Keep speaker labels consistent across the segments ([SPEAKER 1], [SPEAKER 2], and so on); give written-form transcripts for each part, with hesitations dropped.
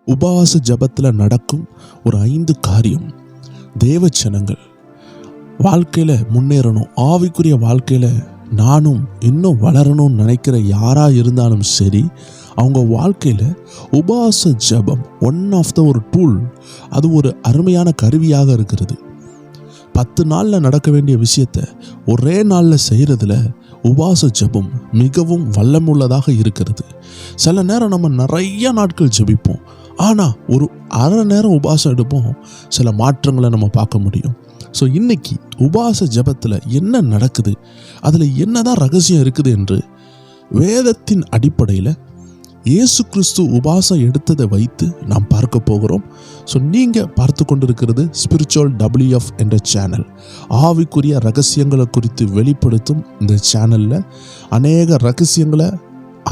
[SPEAKER 1] உபவாச ஜபத்தில் நடக்கும் ஒரு 5 காரியம். தேவ ஜனங்கள் வாழ்க்கையில் முன்னேறணும், ஆவிக்குரிய வாழ்க்கையில் நானும் இன்னும் வளரணும்னு நினைக்கிற யாராக இருந்தாலும் சரி, அவங்க வாழ்க்கையில் உபவாச ஜபம் ஒன் ஆஃப் த ஒரு டூல், அது ஒரு அருமையான கருவியாக இருக்கிறது. 10 நாளில் நடக்க வேண்டிய விஷயத்தை ஒரே நாளில் செய்கிறதுல உபவாச ஜபம் மிகவும் வல்லமுள்ளதாக இருக்கிறது. சில நேரம் நம்ம நிறைய நாட்கள் ஜபிப்போம், ஆனால் ஒரு அரை நேரம் உபவாசம் எடுப்போம், சில மாற்றங்களை நம்ம பார்க்க முடியும். ஸோ இன்னைக்கு உபவாச ஜபத்தில் என்ன நடக்குது, அதில் என்னதான் ரகசியம் இருக்குது என்று வேதத்தின் அடிப்படையில் இயேசு கிறிஸ்து உபவாசம் எடுத்ததை வைத்து நாம் பார்க்க போகிறோம். ஸோ நீங்கள் பார்த்து கொண்டிருக்கிறது ஸ்பிரிச்சுவல் WF என்ற சேனல். ஆவிக்குரிய ரகசியங்களை குறித்து வெளிப்படுத்தும் இந்த சேனலில் அநேக ரகசியங்களை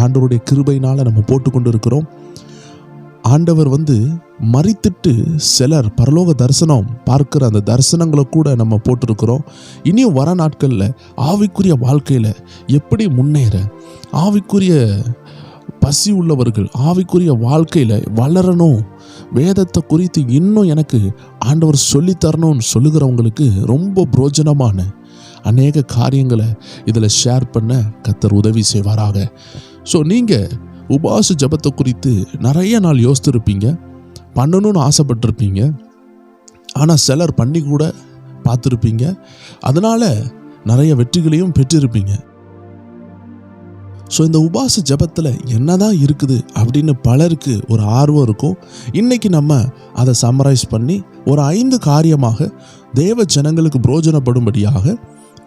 [SPEAKER 1] ஆண்டவருடைய கிருபையினால் நம்ம போட்டுக்கொண்டு இருக்கிறோம். ஆண்டவர் மரித்துட்டு சிலர் பரலோக தரிசனம் பார்க்கிற அந்த தரிசனங்களை கூட நம்ம போட்டிருக்கிறோம். இனியும் வர நாட்களில் ஆவிக்குரிய வாழ்க்கையில் எப்படி முன்னேற, ஆவிக்குரிய பசி உள்ளவர்கள் ஆவிக்குரிய வாழ்க்கையில் வளரணும், வேதத்தை குறித்து இன்னும் எனக்கு ஆண்டவர் சொல்லித்தரணும்னு சொல்லுகிறவங்களுக்கு ரொம்ப பிரோஜனமான அநேக காரியங்களை இதில் ஷேர் பண்ண கர்த்தர் உதவி செய்வாராக. ஸோ நீங்கள் உபவாச ஜபத்தை குறித்து நிறைய நாள் யோசித்திருப்பீங்க, பண்ணணும்னு ஆசைப்பட்டிருப்பீங்க, ஆனால் சிலர் பண்ணி கூட பார்த்துருப்பீங்க, அதனால் நிறைய வெற்றிகளையும் பெற்றிருப்பீங்க. ஸோ இந்த உபவாச ஜபத்தில் என்னதான் இருக்குது அப்படின்னு பலருக்கு ஒரு ஆர்வம் இருக்கும். இன்றைக்கி நம்ம அதை சம்மரைஸ் பண்ணி ஒரு 5 காரியமாக தேவ ஜனங்களுக்கு பிரோஜனப்படும்படியாக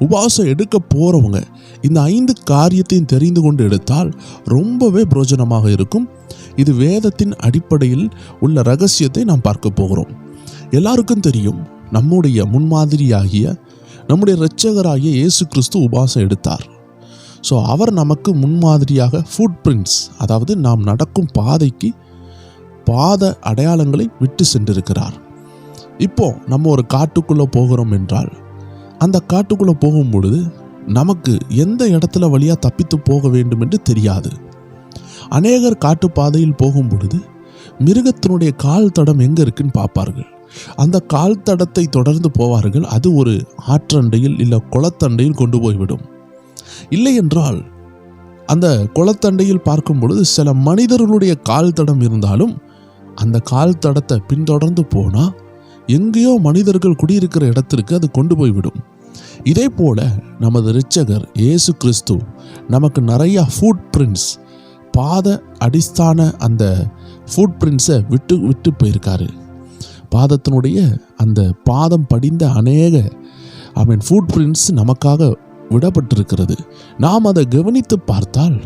[SPEAKER 1] உபவாசம் எடுக்க போகிறவங்க இந்த 5 காரியத்தையும் தெரிந்து கொண்டு எடுத்தால் ரொம்பவே பிரோஜனமாக இருக்கும். இது வேதத்தின் அடிப்படையில் உள்ள ரகசியத்தை நாம் பார்க்க போகிறோம். எல்லாருக்கும் தெரியும், நம்முடைய முன்மாதிரியாகிய நம்முடைய இரட்சகராகிய இயேசு கிறிஸ்து உபவாசம் எடுத்தார். ஸோ அவர் நமக்கு முன்மாதிரியாக ஃபுட் பிரிண்ட்ஸ், அதாவது நாம் நடக்கும் பாதைக்கு பாத அடையாளங்களை விட்டு சென்றிருக்கிறார். இப்போ நம்ம ஒரு காட்டுக்குள்ளே போகிறோம் என்றால் அந்த காட்டுக்குள்ளே போகும் பொழுது நமக்கு எந்த இடத்துல வழியாக தப்பித்து போக வேண்டும் என்று தெரியாது. அநேகர் காட்டு பாதையில் போகும் பொழுது மிருகத்தினுடைய கால் தடம் எங்கே இருக்குன்னு பார்ப்பார்கள். அந்த கால் தடத்தை தொடர்ந்து போவார்கள். அது ஒரு ஆற்றண்டையில் இல்லை குளத்தண்டையில் கொண்டு போய்விடும். இல்லை என்றால் அந்த குளத்தண்டையில் பார்க்கும் பொழுது சில மனிதர்களுடைய கால் தடம் இருந்தாலும் அந்த கால் தடத்தை பின்தொடர்ந்து போனால் எங்கேயோ மனிதர்கள் குடியிருக்கிற இடத்திற்கு அது கொண்டு போய்விடும். இதே போல நமது இரட்சகர் இயேசு கிறிஸ்து நமக்கு நிறைய ஃபுட் பிரிண்ட்ஸ், பாத அடிஸ்தான அந்த ஃபுட் பிரிண்ட்ஸை விட்டு போயிருக்காரு. பாதத்தினுடைய அந்த பாதம் படிந்த அநேக ஃபுட் பிரிண்ட்ஸ் நமக்காக விடப்பட்டிருக்கிறது. நாம் அதை கவனித்து பார்த்தால்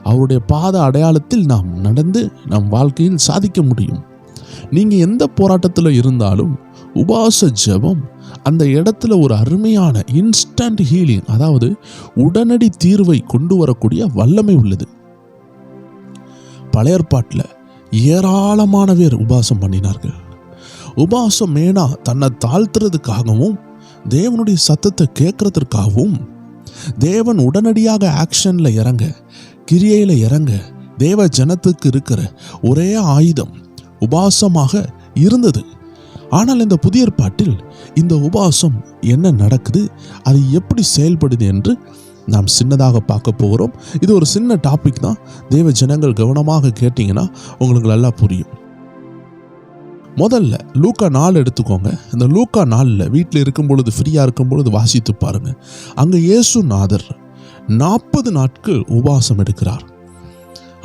[SPEAKER 1] அவருடைய பாத அடையாளத்தில் நாம் நடந்து நம் வாழ்க்கையில் சாதிக்க முடியும். நீங்கள் எந்த போராட்டத்தில் இருந்தாலும் உபவாச ஜெபம் அந்த இடத்துல ஒரு அருமையான இன்ஸ்டன்ட் ஹீலிங், அதாவது உடனடி தீர்வை கொண்டு வரக்கூடிய வல்லமை உள்ளது. பழைய ஏற்பாட்டில் ஏராளமான பேர் உபவாசம் பண்ணினார்கள். உபவாசம் மேனா தன்னை தாழ்த்துறதுக்காகவும் தேவனுடைய சத்தத்தை கேட்கறதுக்காகவும், தேவன் உடனடியாக ஆக்ஷனில் இறங்க, கிரியையில் இறங்க தேவ ஜனத்துக்கு இருக்கிற ஒரே ஆயுதம் உபவாசமாக இருந்தது. ஆனால் இந்த புதிய ஏற்பாட்டில் இந்த உபவாசம் என்ன நடக்குது, அது எப்படி செயல்படுது என்று நாம் சின்னதாக பார்க்க போகிறோம். இது ஒரு சின்ன டாபிக் தான். தேவ ஜனங்கள் கவனமாக கேட்டிங்கன்னா உங்களுக்கு நல்லா புரியும். முதல்ல லூக்கா 4 எடுத்துக்கோங்க. இந்த லூக்கா 4 வீட்டில் இருக்கும் பொழுது, ஃப்ரீயாக இருக்கும் பொழுது வாசித்து பாருங்கள். அங்கே இயேசுநாதர் 40 நாட்கள் உபவாசம் எடுக்கிறார்.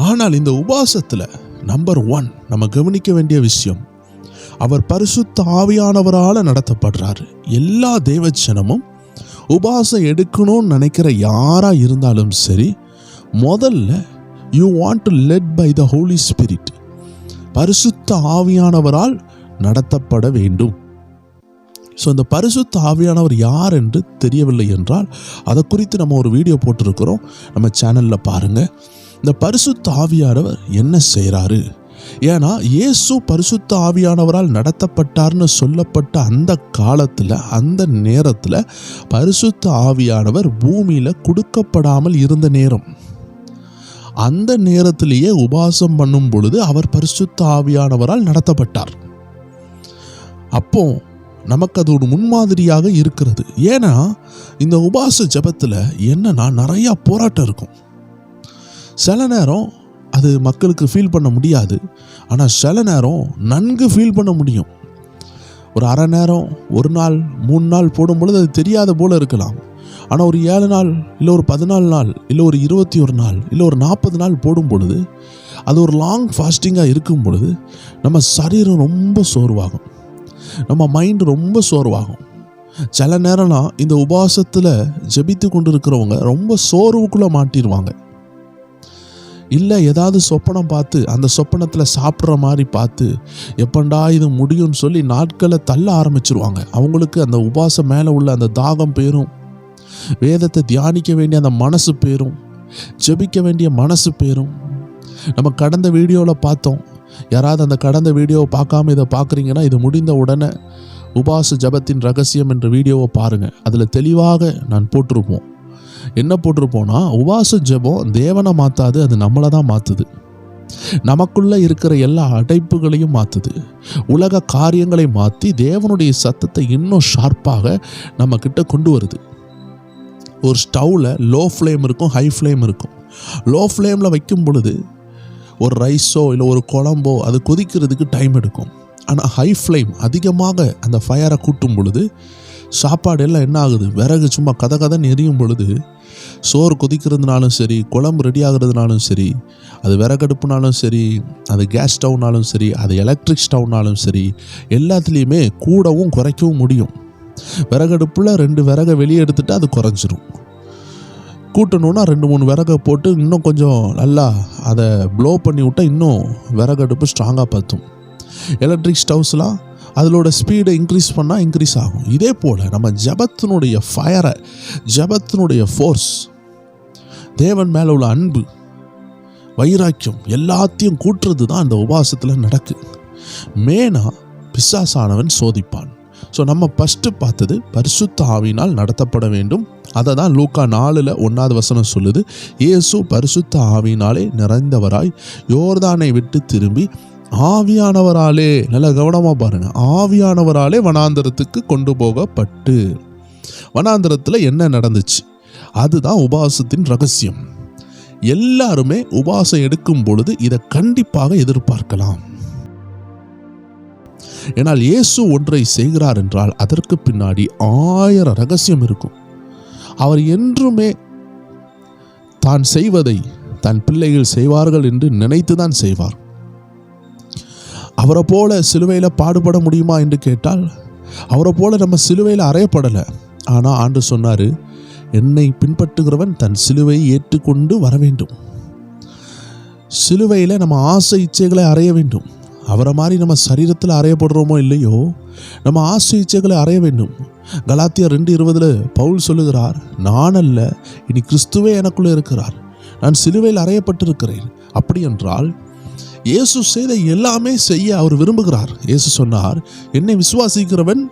[SPEAKER 1] ஆனால் இந்த உபவாசத்தில் நம்பர் 1 நம்ம கவனிக்க வேண்டிய விஷயம், அவர் பரிசுத்த ஆவியானவரால் நடத்தப்படுறாரு. எல்லா தேவ ஜனமும் உபவாசம் எடுக்கணும்னு நினைக்கிற யாராக இருந்தாலும் சரி, முதல்ல you want to led by the holy spirit, பரிசுத்த ஆவியானவரால் நடத்தப்பட வேண்டும். ஸோ இந்த பரிசுத்த ஆவியானவர் யார் என்று தெரியவில்லை என்றால் அதை குறித்து நம்ம ஒரு வீடியோ போட்டிருக்கிறோம், நம்ம சேனலில் பாருங்கள். இந்த பரிசுத்த ஆவியானவர் என்ன செய்கிறாரு, ஏன்னா இயேசு பரிசுத்த ஆவியானவரால் நடத்தப்பட்டார்னு சொல்லப்பட்ட அந்த காலத்தில், அந்த நேரத்தில் பரிசுத்த ஆவியானவர் பூமியில் கொடுக்கப்படாமல் இருந்த நேரம். அந்த நேரத்திலேயே உபவாசம் பண்ணும் பொழுது அவர் பரிசுத்த ஆவியானவரால் நடத்தப்பட்டார். அப்போ நமக்கு அது ஒரு முன்மாதிரியாக இருக்கிறது. ஏன்னா இந்த உபவாச ஜெபத்தில் என்னன்னா நிறையா போராட்டம் இருக்கும். சில நேரம் அது மக்களுக்கு ஃபீல் பண்ண முடியாது, ஆனால் சில நேரம் நன்கு ஃபீல் பண்ண முடியும். ஒரு அரை நேரம், ஒரு நாள், 3 நாள் போடும் பொழுது அது தெரியாத போல இருக்கலாம். ஆனால் ஒரு 7 நாள், இல்லை ஒரு 14 நாள், இல்லை ஒரு 21 நாள், இல்லை ஒரு 40 நாள் போடும் பொழுது, அது ஒரு லாங் ஃபாஸ்டிங்காக இருக்கும் பொழுது நம்ம சரீரம் ரொம்ப சோர்வாகும், நம்ம மைண்டு ரொம்ப சோர்வாகும். சில நேரம்லாம் இந்த உபவாசத்தில் ஜெபித்து கொண்டு இருக்கிறவங்க ரொம்ப சோர்வுக்குள்ளே மாட்டிடுவாங்க. இல்லை ஏதாவது சொப்பனம் பார்த்து அந்த சொப்பனத்தில் சாப்பிட்ற மாதிரி பார்த்து எப்பண்டா இது முடியும்னு சொல்லி நாட்களை தள்ள ஆரம்பிச்சிருவாங்க. அவங்களுக்கு அந்த உபவாசம் மேலே உள்ள அந்த தாகம் போயிடும், வேதத்தை தியானிக்க வேண்டிய அந்த மனசு போயிடும், ஜெபிக்க வேண்டிய மனசு போயிடும். நம்ம கடந்த வீடியோவில் பார்த்தோம். யாராவது அந்த கடந்த வீடியோவை பார்க்காம இதை பார்க்குறீங்கன்னா இது முடிந்த உடனே உபவாச ஜெபத்தின் ரகசியம் என்ற வீடியோவை பாருங்கள். அதில் தெளிவாக நான் போட்டிருப்போம். என்ன போட்டிருப்போம்னா, உபவாச ஜெபம் தேவனை மாற்றாது, அது நம்மளை தான் மாற்றுது. நமக்குள்ளே இருக்கிற எல்லா அடைப்புகளையும் மாற்றுது. உலக காரியங்களை மாற்றி தேவனுடைய சத்தத்தை இன்னும் ஷார்ப்பாக நம்ம கிட்ட கொண்டு வருது. ஒரு ஸ்டவ்வில் லோ ஃப்ளேம் இருக்கும், ஹை ஃப்ளேம் இருக்கும். லோ ஃப்ளேமில் வைக்கும் பொழுது ஒரு ரைஸோ இல்லை ஒரு குழம்போ அது கொதிக்கிறதுக்கு டைம் எடுக்கும். ஆனால் ஹை ஃப்ளேம் அதிகமாக அந்த ஃபயரை கூட்டும் பொழுது சாப்பாடு எல்லாம் என்ன ஆகுது, விறகு சும்மா கதன்னு எரியும் பொழுது சோறு கொதிக்கிறதுனாலும் சரி, குழம்பு ரெடி ஆகுறதுனாலும் சரி, அது விறகடுப்புனாலும் சரி, அது கேஸ் ஸ்டவ்னாலும் சரி, அது எலக்ட்ரிக் ஸ்டவ்னாலும் சரி, எல்லாத்துலேயுமே கூடவும் குறைக்கவும் முடியும். விறகடுப்பில் 2 விறகை வெளியே எடுத்துட்டு அது குறைஞ்சிரும். கூட்டணுன்னா 2-3 விறகை போட்டு இன்னும் கொஞ்சம் நல்லா அதை ப்ளோ பண்ணி விட்டால் இன்னும் விறகடுப்பு ஸ்ட்ராங்காக பற்றும். எலக்ட்ரிக் ஸ்டவ்ஸ்லாம் அதோட ஸ்பீடை இன்க்ரீஸ் பண்ணால் இன்க்ரீஸ் ஆகும். இதே போல் நம்ம ஜெபத்தினுடைய ஃபயரை, ஜெபத்தினுடைய ஃபோர்ஸ், தேவன் மேலே உள்ள அன்பு, வைராக்கியம் எல்லாத்தையும் கூட்டுறது தான் அந்த உபவாசத்தில் நடக்குது. மெயினாக பிசாசானவன் சோதிப்பான். ஸோ நம்ம ஃபஸ்ட்டு பார்த்தது பரிசுத்த ஆவியினால் நடத்தப்பட வேண்டும். அதை தான் லூக்கா 4:1 சொல்லுது. இயேசு பரிசுத்த ஆவியினாலே நிறைந்தவராய் யோர்தானை விட்டு திரும்பி ஆவியானவராலே, நல்ல கவனமாக பாருங்கள், ஆவியானவராலே வனாந்தரத்துக்கு கொண்டு போகப்பட்டு. வனாந்தரத்தில் என்ன நடந்துச்சு? அதுதான் உபவாசத்தின் ரகசியம். எல்லாருமே உபவாசம் எடுக்கும் பொழுது இதை கண்டிப்பாக எதிர்பார்க்கலாம். ஏனால் இயேசு ஒன்றை செய்கிறார் என்றால் அதற்கு பின்னாடி 1000 ரகசியம் இருக்கும். அவர் என்றுமே தான் செய்வதை தன் பிள்ளைகள் செய்வார்கள் என்று நினைத்துதான் செய்வார். அவரை போல சிலுவையில் பாடுபட முடியுமா என்று கேட்டால், அவரை போல நம்ம சிலுவையில் அறையப்படலை. ஆனால் ஆண்டு சொன்னார், என்னை பின்பற்றுகிறவன் தன் சிலுவையை ஏற்றுக்கொண்டு வர வேண்டும். சிலுவையில் நம்ம ஆசை இச்சைகளை அறைய வேண்டும். அவரை மாதிரி நம்ம சரீரத்தில் அறையப்படுறோமோ இல்லையோ, நம்ம ஆசை இச்சைகளை அறைய வேண்டும். கலாத்தியர் 2:20 பவுல் சொல்லுகிறார், நான் அல்ல, இனி கிறிஸ்துவே எனக்குள்ளே இருக்கிறார், நான் சிலுவையில் அறையப்பட்டிருக்கிறேன். அப்படி என்றால் இயேசு செய்த எல்லாமே செய்ய அவர் விரும்புகிறார். இயேசு சொன்னார், என்னை விசுவாசிக்கிறவன்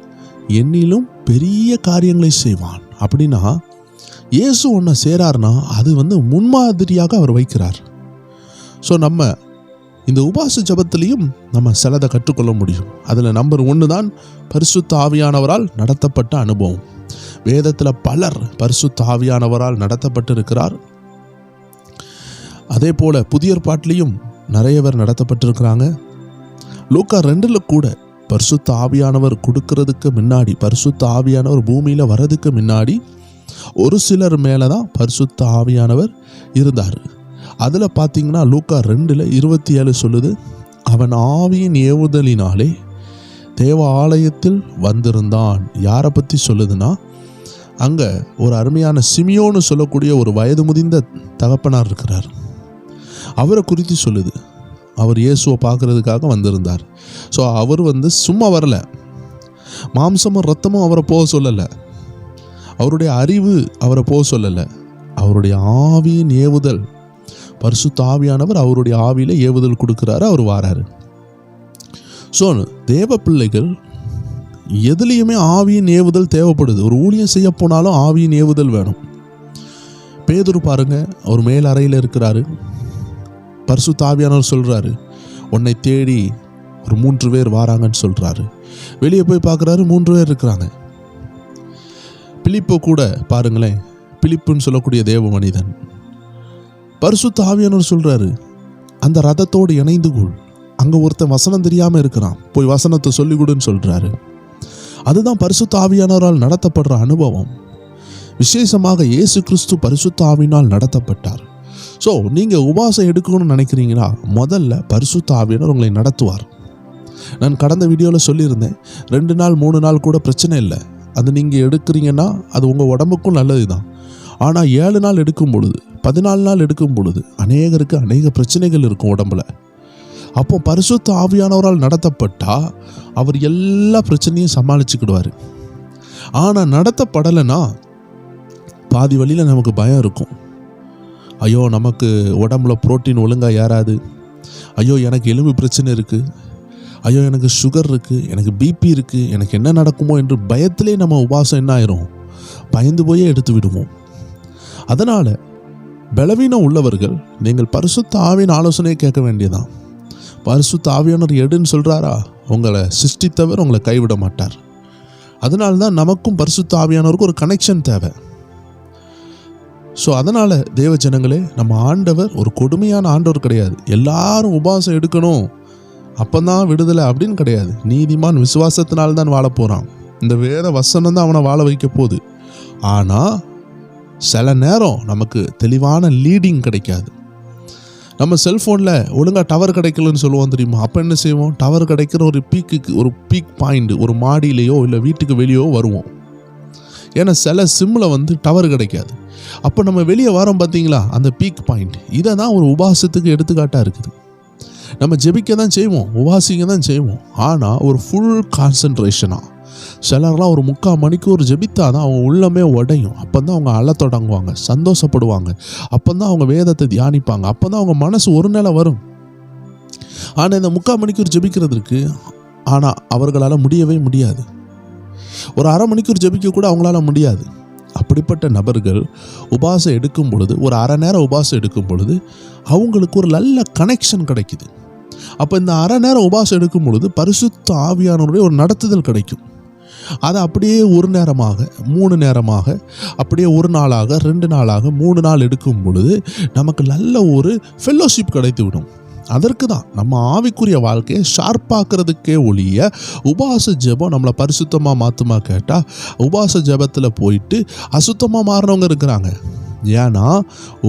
[SPEAKER 1] என்னிலும் பெரிய காரியங்களை செய்வான். அப்படின்னா இயேசு ஒன்றை செய்கிறார்னா அது முன்மாதிரியாக அவர் வைக்கிறார். ஸோ நம்ம இந்த உபவாச ஜெபத்திலையும் நம்ம சிலதை கற்றுக்கொள்ள முடியும். அதில் நம்பர் 1 தான் பரிசுத்த ஆவியானவரால் நடத்தப்பட்ட அனுபவம். வேதத்தில் பலர் பரிசுத்த ஆவியானவரால் நடத்தப்பட்டிருக்கிறார். அதே போல் புதிய ஏற்பாட்டிலையும் நிறைய பேர் நடத்தப்பட்டிருக்கிறாங்க. லூக்கா 2 கூட பரிசுத்த ஆவியானவர் கொடுக்கறதுக்கு முன்னாடி, பரிசுத்த ஆவியானவர் பூமியில் வர்றதுக்கு முன்னாடி ஒரு சிலர் மேலே தான் பரிசுத்த ஆவியானவர் இருந்தார். அதில் பார்த்தீங்கன்னா லூக்கா 2:27 சொல்லுது, அவன் ஆவியின் ஏவுதலினாலே தேவ ஆலயத்தில் வந்திருந்தான். யாரை பற்றி சொல்லுதுன்னா, அங்கே ஒரு அருமையான சிமியோன்னு சொல்லக்கூடிய ஒரு வயது முதிர்ந்த தகப்பனார் இருக்கிறார். அவரை குறித்து சொல்லுது. அவர் இயேசுவை பார்க்கறதுக்காக வந்திருந்தார். ஸோ அவர் சும்மா வரல, மாம்சமும் ரத்தமும் அவரை போக சொல்லலை, அவருடைய அறிவு அவரை போக சொல்லலை, அவருடைய ஆவியின் ஏவுதல், பரிசுத்த ஆவியானவர் அவருடைய ஆவியில் ஏவுதல் கொடுக்குறாரு, அவர் வாராரு. ஸோ தேவ பிள்ளைகள் எதுலேயுமே ஆவியின் ஏவுதல் தேவைப்படுது. ஒரு ஊழியம் செய்ய போனாலும் ஆவியின் ஏவுதல் வேணும். பேதுரு பாருங்க, அவர் மேல் அறையில் இருக்கிறாரு, பரிசுத்த ஆவியானவர் சொல்கிறாரு, உன்னை தேடி ஒரு 3 பேர் வாராங்கன்னு சொல்கிறாரு. வெளியே போய் பார்க்குறாரு, 3 பேர் இருக்கிறாங்க. பிலிப்போ கூட பாருங்களேன், பிலிப்புன்னு சொல்லக்கூடிய தேவ மனிதன். பரிசுத்த ஆவியானவர் சொல்கிறாரு, அந்த ரதத்தோடு இணைந்து கொள். அங்கே ஒருத்தன் வசனம் தெரியாமல் இருக்கிறான், போய் வசனத்தை சொல்லிக் கொடுன்னு சொல்கிறாரு. அதுதான் பரிசுத்த ஆவியானவரால் நடத்தப்படுற அனுபவம். விசேஷமாக இயேசு கிறிஸ்து பரிசுத்த ஆவியினால் நடத்தப்பட்டார். ஸோ நீங்கள் உபவாசம் எடுக்கணும்னு நினைக்கிறீங்களா, முதல்ல பரிசுத்த ஆவியானவர் உங்களை நடத்துவார். நான் கடந்த வீடியோவில் சொல்லியிருந்தேன், 2 நாள் 3 நாள் கூட பிரச்சனை இல்லை, அது நீங்கள் எடுக்கிறீங்கன்னா அது உங்கள் உடம்புக்கும் நல்லது தான். ஆனால் 7 நாள் எடுக்கும் பொழுது, 14 நாள் எடுக்கும் பொழுது அநேகருக்கு அநேக பிரச்சனைகள் இருக்கும் உடம்புல. அப்போ பரிசுத்த ஆவியானவரால் நடத்தப்பட்டால் அவர் எல்லா பிரச்சனையும் சமாளிச்சுக்கிடுவார். ஆனால் நடத்தப்படலைன்னா பாதி வழியில் நமக்கு பயம் இருக்கும். ஐயோ, நமக்கு உடம்புல புரோட்டீன் ஒழுங்காக ஏறாது, ஐயோ எனக்கு எலும்பு பிரச்சனை இருக்குது, ஐயோ எனக்கு சுகர் இருக்குது, எனக்கு பிபி இருக்குது, எனக்கு என்ன நடக்குமோ என்று பயத்திலே நம்ம உபவாசம் என்ன ஆயிரும், பயந்து போயே எடுத்து விடுவோம். அதனால் பலவீனம் உள்ளவர்கள் நீங்கள் பரிசுத்த ஆவியின் ஆலோசனையை கேட்க வேண்டியதான். பரிசுத்த ஆவியானவர் எடுன்னு சொல்கிறாரா, உங்களை சிருஷ்டித்தவர் உங்களை கைவிட மாட்டார். அதனால்தான் நமக்கும் பரிசுத்த ஆவியானவருக்கு ஒரு கனெக்ஷன் தேவை. ஸோ அதனால் தேவ ஜனங்களே, நம்ம ஆண்டவர் ஒரு கொடுமையான ஆண்டவர் கிடையாது. எல்லாரும் உபவாசம் எடுக்கணும் அப்போதான் விடுதலை அப்படின்னு கிடையாது. நீதிமான் விசுவாசத்தினால்தான் வாழ போகிறான். இந்த வேத வசனம் தான் அவனை வாழ வைக்க போகுது. ஆனால் சில நேரம் நமக்கு தெளிவான லீடிங் கிடைக்காது. நம்ம செல்ஃபோனில் ஒழுங்காக டவர் கிடைக்கலன்னு சொல்லுவோம் தெரியுமா? அப்போ என்ன செய்வோம், டவர் கிடைக்கிற ஒரு பீக் பாயிண்ட், ஒரு மாடியிலையோ இல்லை வீட்டுக்கு வெளியோ வருவோம். ஏன்னா சில சிம்மில் டவர் கிடைக்காது. அப்போ நம்ம வெளியே வரோம் பார்த்தீங்களா, அந்த பீக் பாயிண்ட். இதை தான் ஒரு உபவாசத்துக்கு எடுத்துக்காட்டாக இருக்குது. நம்ம ஜெபிக்க தான் செய்வோம், உபவாசிக்க தான் செய்வோம், ஆனால் ஒரு ஃபுல் கான்சன்ட்ரேஷனாக. சிலர்லாம் ஒரு 3/4 மணிக்கூர் ஜெபித்தா தான் அவங்க உள்ளமே உடையும். அப்போ தான் அவங்க அழ தொடங்குவாங்க, சந்தோஷப்படுவாங்க. அப்போ தான் அவங்க வேதத்தை தியானிப்பாங்க. அப்போ தான் அவங்க மனசு ஒரு நிலை வரும். ஆனால் இந்த 3/4 மணிக்கூர் ஜெபிக்கிறதுக்கு ஆனால் அவர்களால் முடியவே முடியாது. ஒரு 1/2 மணிக்கூர் ஜெபிக்க கூட அவங்களால முடியாது. அப்படிப்பட்ட நபர்கள் உபவாசம் எடுக்கும் பொழுது, ஒரு 1/2 நேரம் உபவாசம் எடுக்கும் பொழுது அவங்களுக்கு ஒரு நல்ல கனெக்ஷன் கிடைக்குது. அப்போ இந்த 1/2 நேரம் உபவாசம் எடுக்கும் பொழுது பரிசுத்த ஆவியானவருடைய ஒரு நடத்துதல் கிடைக்கும். அதை அப்படியே 1 நேரமாக 3 நேரமாக, அப்படியே 1 நாளாக 2 நாளாக 3 நாள் எடுக்கும் பொழுது நமக்கு நல்ல ஒரு ஃபெல்லோஷிப் கிடைத்து விடும். அதற்கு தான் நம்ம ஆவிக்குரிய வாழ்க்கையை ஷார்ப்பாக்குறதுக்கே ஒழிய உபவாச ஜெபம் நம்மளை பரிசுத்தமாக மாற்றுமா கேட்டால், உபவாச ஜெபத்தில் போயிட்டு அசுத்தமாக மாறினவங்க இருக்கிறாங்க. ஏன்னா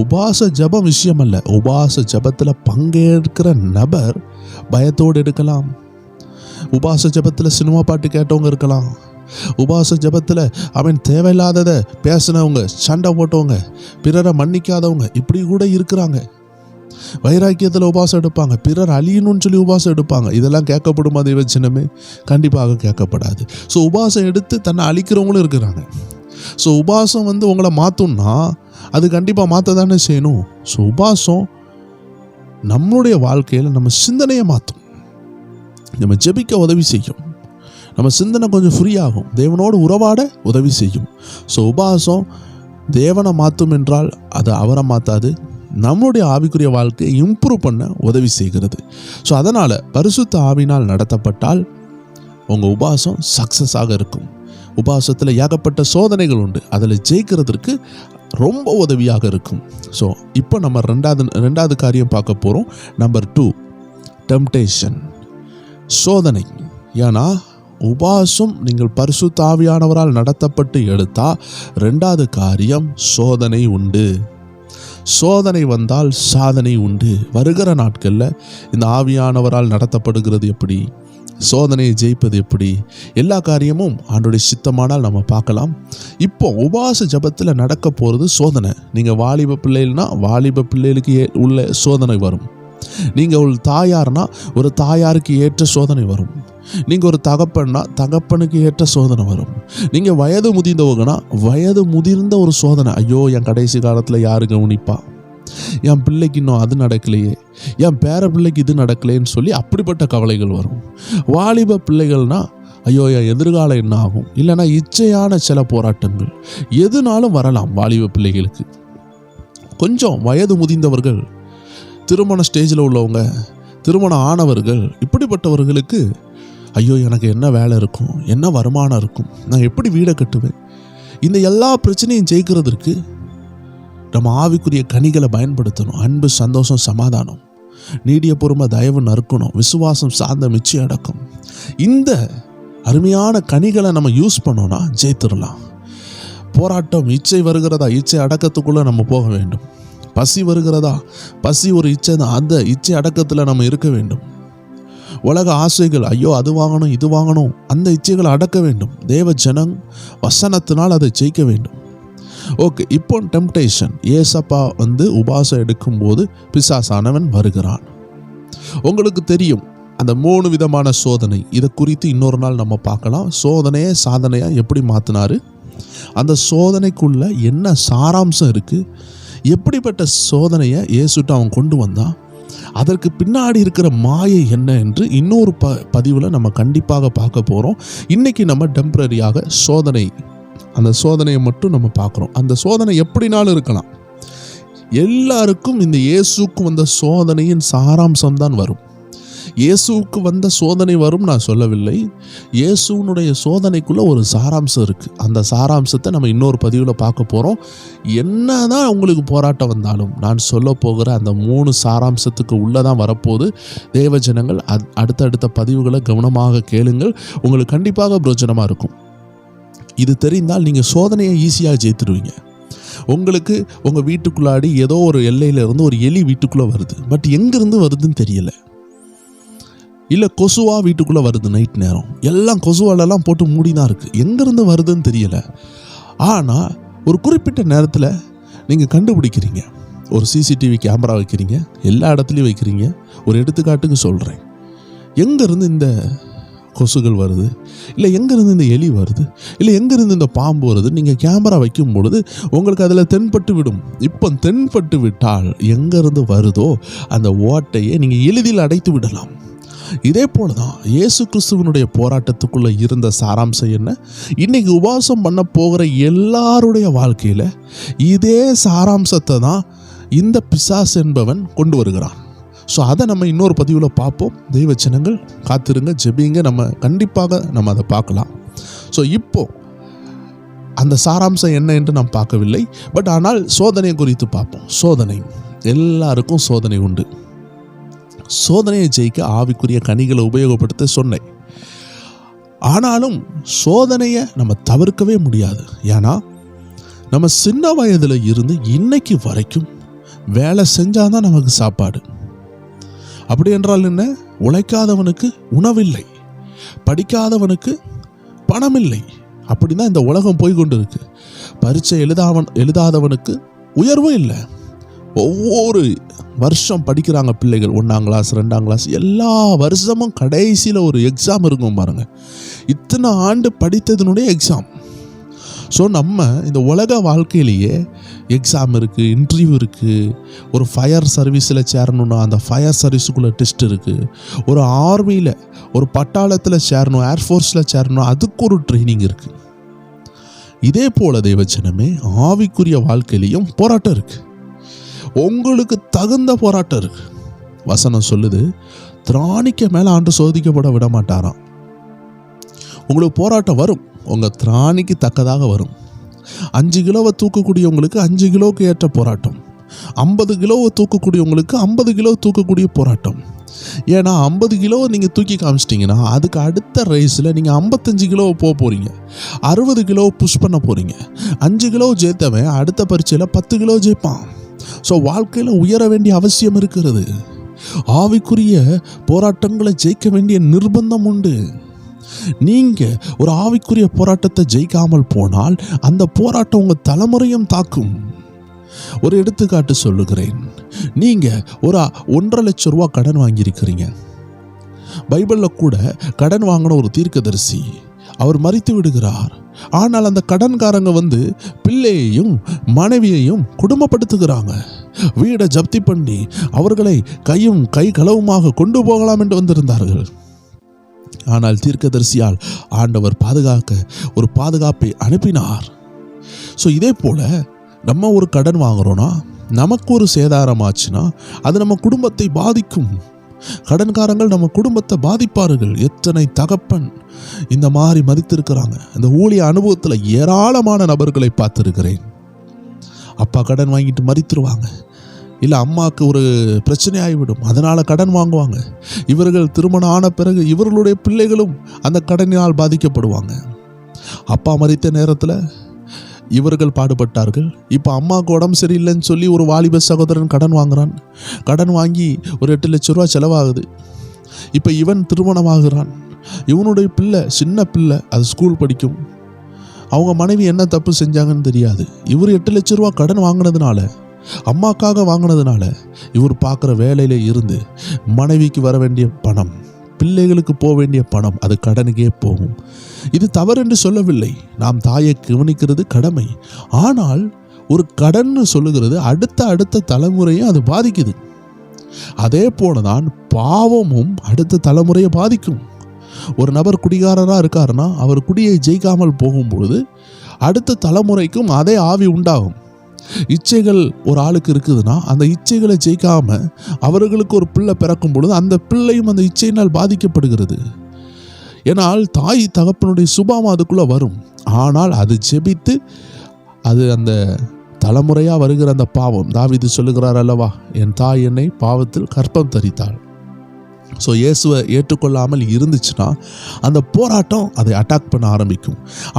[SPEAKER 1] உபவாச ஜெபம் விஷயம் அல்ல, உபவாச ஜெபத்தில் பங்கேற்கிற நபர் பயத்தோடு எடுக்கலாம். உபவாச ஜெபத்தில் சினிமா பாட்டு கேட்டவங்க இருக்கலாம். உபவாச ஜெபத்தில் அவன் தேவையில்லாததை பேசினவங்க, சண்டை போட்டவங்க, பிறரை மன்னிக்காதவங்க, இப்படி கூட இருக்கிறாங்க. வைராக்கியத்தில் உபவாசம் எடுப்பாங்க, பிறர் அழியணும்னு சொல்லி உபவாசம் எடுப்பாங்க. இதெல்லாம் கேட்கப்படுமா தெய்வ ஜனமே? கண்டிப்பாக கேட்கப்படாது. ஸோ உபவாசம் எடுத்து தன்னை அழிக்கிறவங்களும் இருக்கிறாங்க. ஸோ உபவாசம் உங்களை மாற்றும்னா அது கண்டிப்பாக மாற்ற தானே செய்யணும். ஸோ உபவாசம் நம்மளுடைய வாழ்க்கையில் நம்ம சிந்தனையை மாற்றும், நம்ம ஜெபிக்க உதவி செய்யும், நம்ம சிந்தனை கொஞ்சம் ஃப்ரீ ஆகும், தேவனோடு உறவாட உதவி செய்யும். ஸோ உபவாசம் தேவனை மாற்றும் என்றால் அது அவரை மாற்றாது, நம்மளுடைய ஆவிக்குரிய வாழ்க்கையை இம்ப்ரூவ் பண்ண உதவி செய்கிறது. ஸோ அதனால் பரிசுத்த ஆவினால் நடத்தப்பட்டால் உங்கள் உபவாசம் சக்ஸஸாக இருக்கும். உபவாசத்தில் ஏகப்பட்ட சோதனைகள் உண்டு, அதில் ஜெயிக்கிறதுக்கு ரொம்ப உதவியாக இருக்கும். ஸோ இப்போ நம்ம ரெண்டாவது காரியம் பார்க்க போகிறோம். நம்பர் 2, டெம்டேஷன், சோதனை. ஏன்னா உபவாசம் நீங்கள் பரிசுத்த ஆவியானவரால் நடத்தப்பட்டு எடுத்தால் 2வது காரியம் சோதனை உண்டு. சோதனை வந்தால் சாதனை உண்டு. வருகிற நாட்களில் இந்த ஆவியானவரால் நடத்தப்படுகிறது எப்படி, சோதனையை ஜெயிப்பது எப்படி, எல்லா காரியமும் ஆண்டோடைய சித்தமானால் நம்ம பார்க்கலாம். இப்போ உபவாச ஜபத்தில் நடக்க போகிறது சோதனை. நீங்கள் வாலிப பிள்ளைகள்னா வாலிப பிள்ளைகளுக்கு உள்ள சோதனை வரும். நீங்கள் ஒரு தாயார்னா ஒரு தாயாருக்கு ஏற்ற சோதனை வரும். நீங்கள் ஒரு தகப்பன்னா தகப்பனுக்கு ஏற்ற சோதனை வரும். நீங்கள் வயது முதிர்ந்தவங்கன்னா வயது முதிர்ந்த ஒரு சோதனை. ஐயோ, என் கடைசி காலத்தில் யாரு கவனிப்பா, என் பிள்ளைக்கு இன்னும் அது நடக்கலையே, என் பேர பிள்ளைக்கு இது நடக்கலையேன்னு சொல்லி அப்படிப்பட்ட கவலைகள் வரும். வாலிப பிள்ளைகள்னா ஐயோ என் எதிர்காலம் என்ன ஆகும், இல்லைன்னா இச்சையான சில போராட்டங்கள் எதுனாலும் வரலாம் வாலிப பிள்ளைகளுக்கு. கொஞ்சம் வயது முதிர்ந்தவர்கள் திருமண ஸ்டேஜில் உள்ளவங்க, திருமணம் ஆனவர்கள், இப்படிப்பட்டவர்களுக்கு ஐயோ எனக்கு என்ன வேலை இருக்கும், என்ன வருமானம் இருக்கும், நான் எப்படி வீடை கட்டுவேன், இந்த எல்லா பிரச்சனையும் ஜெயிக்கிறதுக்கு நம்ம ஆவிக்குரிய கனிகளை பயன்படுத்தணும். அன்பு, சந்தோஷம், சமாதானம், நீடிய பொறுமை, தயவு, நற்குணம், விசுவாசம், சாந்தம், இச்சை அடக்கம், இந்த அருமையான கனிகளை நம்ம யூஸ் பண்ணோன்னா ஜெயித்திடலாம். போராட்டம், இச்சை வருகிறதா, இச்சை அடக்கத்துக்குள்ளே நம்ம போக வேண்டும். பசி வருகிறதா, பசி ஒரு இச்சை தான், அந்த இச்சை அடக்கத்தில் நம்ம இருக்க வேண்டும். உலக ஆசைகள், ஐயோ அது வாங்கணும் இது வாங்கணும், அந்த இச்சைகளை அடக்க வேண்டும். தேவ ஜனம் வசனத்தினால் அதை ஜெயிக்க வேண்டும். ஓகே, இப்போ டெம்ப்டேஷன். ஏசப்பா உபாசம் எடுக்கும்போது பிசாசானவன் வருகிறான். உங்களுக்கு தெரியும் அந்த 3 விதமான சோதனை. இதை குறித்து இன்னொரு நாள் நம்ம பார்க்கலாம். சோதனையை சாதனையாக எப்படி மாற்றினாரு, அந்த சோதனைக்குள்ள என்ன சாராம்சம் இருக்குது, எப்படிப்பட்ட சோதனையை இயேசுட்ட அவன் கொண்டு வந்தான், அதற்கு பின்னாடி இருக்கிற மாயை என்ன என்று இன்னொரு பதிவில் நம்ம கண்டிப்பாக பார்க்க போகிறோம். இன்றைக்கி நம்ம டெம்பரரியாக சோதனை, அந்த சோதனையை மட்டும் நம்ம பார்க்குறோம். அந்த சோதனை எப்படினாலும் இருக்கலாம். எல்லாருக்கும் இந்த இயேசுக்கு வந்த சோதனையின் சாராம்சம் தான் வரும். இயேசுவுக்கு வந்த சோதனை வரும் நான் சொல்லவில்லை. இயேசுனுடைய சோதனைக்குள்ளே ஒரு சாராம்சம் இருக்குது. அந்த சாராம்சத்தை நம்ம இன்னொரு பதிவில் பார்க்க போகிறோம். என்ன தான் உங்களுக்கு போராட்டம் வந்தாலும் நான் சொல்ல போகிற அந்த 3 சாராம்சத்துக்கு உள்ளே தான் வரப்போகுது. தேவ ஜனங்கள் அடுத்தடுத்த பதிவுகளை கவனமாக கேளுங்கள், உங்களுக்கு கண்டிப்பாக பிரயோஜனமாக இருக்கும். இது தெரிந்தால் நீங்கள் சோதனையை ஈஸியாக ஜெயித்துடுவீங்க. உங்களுக்கு உங்கள் வீட்டுக்குள்ளாடி ஏதோ ஒரு எல்லையிலேருந்து ஒரு எலி வீட்டுக்குள்ளே வருது, பட் எங்கேருந்து வருதுன்னு தெரியல. இல்லை கொசுவாக வீட்டுக்குள்ளே வருது, நைட் நேரம் எல்லாம் கொசுவாலெல்லாம் போட்டு மூடி தான் இருக்குது, எங்கேருந்து வருதுன்னு தெரியலை. ஆனால் ஒரு குறிப்பிட்ட நேரத்தில் நீங்கள் கண்டுபிடிக்கிறீங்க. ஒரு சிசிடிவி கேமரா வைக்கிறீங்க, எல்லா இடத்துலையும் வைக்கிறீங்க. ஒரு எடுத்துக்காட்டுக்கு சொல்கிறேன், எங்கேருந்து இந்த கொசுகள் வருது, இல்லை எங்கேருந்து இந்த எலி வருது, இல்லை எங்கேருந்து இந்த பாம்பு வருது, நீங்கள் கேமரா வைக்கும் பொழுது உங்களுக்கு அதில் தென்பட்டு விடும். இப்போ தென்பட்டு விட்டால் எங்கேருந்து வருதோ அந்த ஓட்டையை நீங்கள் எளிதில் அடைத்து விடலாம். இதே போல தான் இயேசு கிறிஸ்துவனுடைய போராட்டத்துக்குள்ளே இருந்த சாராம்சம் என்ன, இன்றைக்கி உபவாசம் பண்ண போகிற எல்லாருடைய வாழ்க்கையில் இதே சாராம்சத்தை தான் இந்த பிசாசு என்பவன் கொண்டு வருகிறான். ஸோ அதை நம்ம இன்னொரு பதிவில் பார்ப்போம். தெய்வ ஜனங்கள் காத்திருங்க, ஜெபிங்க, நம்ம கண்டிப்பாக நம்ம அதை பார்க்கலாம். ஸோ இப்போது அந்த சாராம்சம் என்ன என்று நாம் பார்க்கவில்லை, பட் ஆனால் சோதனை குறித்து பார்ப்போம். சோதனை, எல்லாருக்கும் சோதனை உண்டு. சோதனையை ஜெயிக்க ஆவிக்குரிய கனிகளை உபயோகப்படுத்த சொன்னேன். ஆனாலும் சோதனையை நம்ம தவிர்க்கவே முடியாது. ஏன்னா நம்ம சின்ன வயதில் இருந்து இன்னைக்கு வரைக்கும் வேலை செஞ்சாதான் நமக்கு சாப்பாடு. அப்படி என்றால் என்ன, உழைக்காதவனுக்கு உணவில்லை, படிக்காதவனுக்கு பணம் இல்லை. அப்படிதான் இந்த உலகம் போய்கொண்டு இருக்கு. பரீட்சை எழுதாதவனுக்கு உயர்வும் இல்லை. ஒவ்வொரு வருஷம் படிக்கிறாங்க பிள்ளைகள், 1ஆம் கிளாஸ் 2ஆம் கிளாஸ், எல்லா வருஷமும் கடைசியில் ஒரு எக்ஸாம் இருக்கும் பாருங்க. இத்தனை ஆண்டு படித்ததனுடைய எக்ஸாம். ஸோ நம்ம இந்த உலக வாழ்க்கையிலேயே எக்ஸாம் இருக்குது, இன்டர்வியூ இருக்குது. ஒரு ஃபயர் சர்வீஸில் சேரணுன்னா அந்த ஃபயர் சர்வீஸுக்குள்ளே டெஸ்ட் இருக்குது. ஒரு ஆர்மியில், ஒரு பட்டாளத்தில் சேரணும், ஏர்ஃபோர்ஸில் சேரணும், அதுக்கு ஒரு ட்ரைனிங் இருக்குது. இதே போல் தேவச்சனமே ஆவிக்குரிய வாழ்க்கையிலையும் போராட்டம் இருக்குது. உங்களுக்கு தகுந்த போராட்டம் இருக்கு. வசனம் சொல்லுது, திராணிக்க மேலே ஆண்டு சோதிக்கப்பட விட மாட்டாராம். உங்களுக்கு போராட்டம் வரும், உங்கள் திராணிக்கு தக்கதாக வரும். 5 கிலோவை தூக்கக்கூடியவங்களுக்கு 5 கிலோவுக்கு ஏற்ற போராட்டம், 50 கிலோவை தூக்கக்கூடியவங்களுக்கு 50 கிலோ தூக்கக்கூடிய போராட்டம். ஏன்னா 50 கிலோவை நீங்கள் தூக்கி காமிச்சிட்டிங்கன்னா அதுக்கு அடுத்த ரேஸில் நீங்கள் 55 கிலோவை போக போகிறீங்க, 60 கிலோவை புஷ் பண்ண போகிறீங்க. 5 கிலோ ஜெயித்தவன் அடுத்த பரீட்சையில் 10 கிலோ ஜெயிப்பான். ஸோ வாழ்க்கையில் உயர வேண்டிய அவசியம் இருக்கிறது. ஆவிக்குரிய போராட்டங்களை ஜெயிக்க வேண்டிய நிர்பந்தம் உண்டு. நீங்கள் ஒரு ஆவிக்குரிய போராட்டத்தை ஜெயிக்காமல் போனால் அந்த போராட்டம் உங்கள் தலைமுறையும் தாக்கும். ஒரு எடுத்துக்காட்டு சொல்லுகிறேன். நீங்கள் ஒரு 1.5 லட்சம் ரூபா கடன் வாங்கியிருக்கிறீங்க. பைபிளில் கூட கடன் வாங்கின ஒரு தீர்க்கதரிசி அவர் மரித்து விடுகிறார். ஆனால் அந்த கடன்காரங்க பிள்ளையையும் மனைவியையும் குடும்பப்படுத்துகிறாங்க. வீடை ஜப்தி பண்ணி அவர்களை கை களவுமாக கொண்டு போகலாம் என்று வந்திருந்தார்கள். ஆனால் தீர்க்கதரிசியால் ஆண்டவர் பாதுகாப்பை அனுப்பினார். ஸோ இதே போல நம்ம ஒரு கடன் வாங்குறோன்னா நமக்கு ஒரு சேதாரம் ஆச்சுன்னா அது நம்ம குடும்பத்தை பாதிக்கும். கடன்காரங்கள் நம்ம குடும்பத்தை பாதிப்பார்கள். எத்தனை தகப்பன் இந்த மாதிரி மதித்திருக்கிறாங்க. இந்த ஊழிய அனுபவத்தில் ஏராளமான நபர்களை பார்த்துருக்கிறேன். அப்பா கடன் வாங்கிட்டு மறித்துருவாங்க, இல்லை அம்மாவுக்கு ஒரு பிரச்சனை ஆகிவிடும், அதனால் கடன் வாங்குவாங்க. இவர்கள் திருமணம் ஆன பிறகு இவர்களுடைய பிள்ளைகளும் அந்த கடனினால் பாதிக்கப்படுவாங்க. அப்பா மறித்த நேரத்தில் இவர்கள் பாடுபட்டார்கள். இப்போ அம்மாவுக்கு உடம்பு சரியில்லைன்னு சொல்லி ஒரு வாலிப சகோதரன் கடன் வாங்குறான். கடன் வாங்கி ஒரு 8 லட்சம் ரூபா செலவாகுது. இப்போ இவன் திருமணமாகிறான். இவனுடைய பிள்ளை சின்ன பிள்ளை, அது ஸ்கூல் படிக்கும். அவங்க மனைவி என்ன தப்பு செஞ்சாங்கன்னு தெரியாது. இவர் 8 லட்சம் ரூபா கடன் வாங்கினதுனால, அம்மாக்காக வாங்கினதுனால, இவர் பார்க்குற வேலையில இருந்து மனைவிக்கு வர வேண்டிய பணம், பிள்ளைகளுக்கு போக வேண்டிய பணம், அது கடனுக்கே போகும். இது தவறு என்று சொல்லவில்லை. நாம் தாயை கவனிக்கிறது கடமை. ஆனால் ஒரு கடன் சொல்லுகிறது அடுத்த தலைமுறையை அது பாதிக்குது. அதே போலதான் பாவமும் அடுத்த தலைமுறையை பாதிக்கும். ஒரு நபர் குடிகாரராக இருக்காருன்னா அவர் குடியை ஜெயிக்காமல் போகும்பொழுது அடுத்த தலைமுறைக்கும் அதே ஆவி உண்டாகும். இச்சைகள் ஒரு ஆளுக்கு இருக்குதுன்னா அந்த இச்சைகளை ஜெயிக்காம அவர்களுக்கு ஒரு பிள்ளை பிறக்கும் பொழுது அந்த பிள்ளையும் அந்த இச்சையினால் பாதிக்கப்படுகிறது. ஏனால் தாய் தகப்பனுடைய சுபாவம் அதுக்குள்ளே வரும். ஆனால் அது ஜெபித்து அது அந்த தலைமுறையாக வருகிற அந்த பாவம், தாவீது சொல்லுகிறார் அல்லவா, என் தாய் என்னை பாவத்தில் கற்பம் தரித்தாள். ஸோ இயேசுவை ஏற்றுக்கொள்ளாமல் இருந்துச்சுன்னா அந்த போராட்டம் அதை அட்டாக் பண்ண ஆரம்பிக்கும்.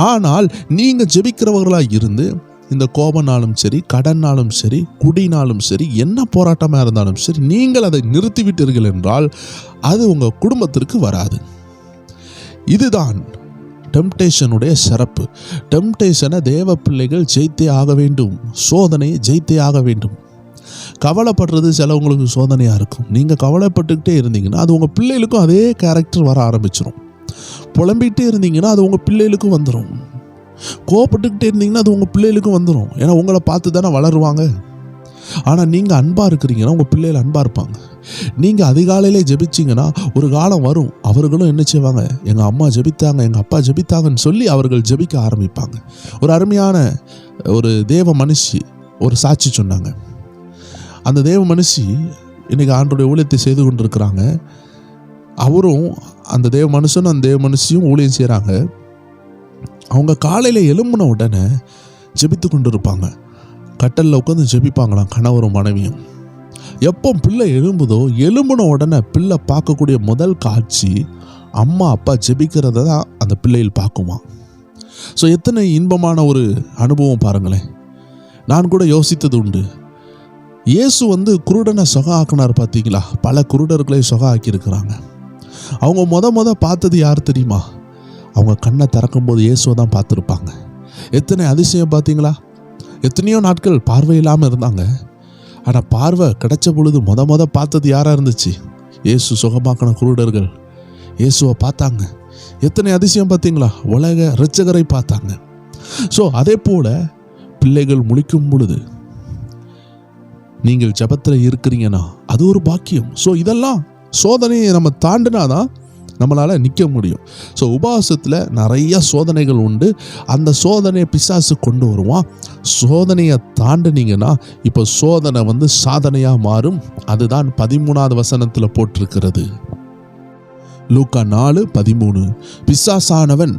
[SPEAKER 1] ஆனால் நீங்கள் ஜெபிக்கிறவர்களாக இருந்து இந்த கோபனாலும் சரி, கடனாலும் சரி, குடினாலும் சரி, என்ன போராட்டமாக இருந்தாலும் சரி, நீங்கள் அதை நிறுத்திவிட்டீர்கள் என்றால் அது உங்கள் குடும்பத்திற்கு வராது. இதுதான் டெம்டேஷனுடைய சிறப்பு. டெம்டேஷனை தேவ பிள்ளைகள் ஜெயித்தே ஆக வேண்டும். சோதனையை ஜெயித்தே ஆக வேண்டும். கவலைப்படுறது சிலவங்களுக்கு சோதனையாக இருக்கும். நீங்கள் கவலைப்பட்டுக்கிட்டே இருந்தீங்கன்னா அது உங்கள் பிள்ளைகளுக்கும் அதே கேரக்டர் வர ஆரம்பிச்சிடும். புலம்பிகிட்டே இருந்தீங்கன்னா அது உங்கள் பிள்ளைகளுக்கும் வந்துடும். கோவப்பட்டுக்கிட்டே இருந்தீங்கன்னா அது உங்கள் பிள்ளைகளுக்கும் வந்துடும். ஏன்னா உங்களை பார்த்து தானே வளருவாங்க. ஆனால் நீங்கள் அன்பாக இருக்கிறீங்கன்னா உங்கள் பிள்ளைகள் அன்பாக இருப்பாங்க. நீங்கள் அதிகாலையிலே ஜெபிச்சிங்கன்னா ஒரு காலம் வரும், அவர்களும் என்ன செய்வாங்க, எங்கள் அம்மா ஜெபித்தாங்க, எங்கள் அப்பா ஜெபித்தாங்கன்னு சொல்லி அவர்கள் ஜெபிக்க ஆரம்பிப்பாங்க. ஒரு அருமையான ஒரு தேவ மனுஷி ஒரு சாட்சி சொன்னாங்க. அந்த தேவ மனுஷி இன்றைக்கி ஆண்டோடைய ஊழியத்தை செய்து கொண்டிருக்கிறாங்க. அவரும் அந்த தேவ மனுஷனும் அந்த தேவ மனுஷியும் ஊழியம் செய்கிறாங்க. அவங்க காலையில் எழும்பின உடனே ஜெபித்து கொண்டு இருப்பாங்க. கட்டலில் உட்காந்து ஜெபிப்பாங்களாம் கணவரும் மனைவியும். எப்போ பிள்ளை எழும்பின உடனே பிள்ளை பார்க்கக்கூடிய முதல் காட்சி அம்மா அப்பா ஜெபிக்கிறத தான் அந்த பிள்ளைகள் பார்க்குமா. ஸோ எத்தனை இன்பமான ஒரு அனுபவம் பாருங்களேன். நான் கூட யோசித்தது உண்டு. இயேசு குருடனை சொக ஆக்கினார் பார்த்தீங்களா. பல குருடர்களை சொக ஆக்கியிருக்கிறாங்க. அவங்க முத பார்த்தது யார் தெரியுமா? அவங்க கண்ணை திறக்கும்போது இயேசுவை தான் பார்த்துருப்பாங்க. எத்தனை அதிசயம் பார்த்தீங்களா. எத்தனையோ நாட்கள் பார்வை இல்லாமல் இருந்தாங்க. ஆனால் பார்வை கிடைச்ச பொழுது முத பார்த்தது யாராக இருந்துச்சு? இயேசு சுகமாக்கின குருடர்கள் இயேசுவை பார்த்தாங்க. எத்தனை அதிசயம் பார்த்தீங்களா. உலக இரட்சகரை பார்த்தாங்க. ஸோ அதே போல் பிள்ளைகள் முழிக்கும் பொழுது நீங்கள் ஜெபத்தில் இருக்கிறீங்கன்னா அது ஒரு பாக்கியம். ஸோ இதெல்லாம் சோதனையை நம்ம தாண்டினாதான் நம்மளால் நிற்க முடியும். ஸோ உபவாசத்தில் நிறைய சோதனைகள் உண்டு. அந்த சோதனையை பிசாசு கொண்டு வருவான். சோதனையை தாண்டினீங்கன்னா இப்போ சோதனை சாதனையாக மாறும். அதுதான் 13வது வசனத்தில் போட்டிருக்கிறது. லூக்கா 4:13. பிசாசானவன்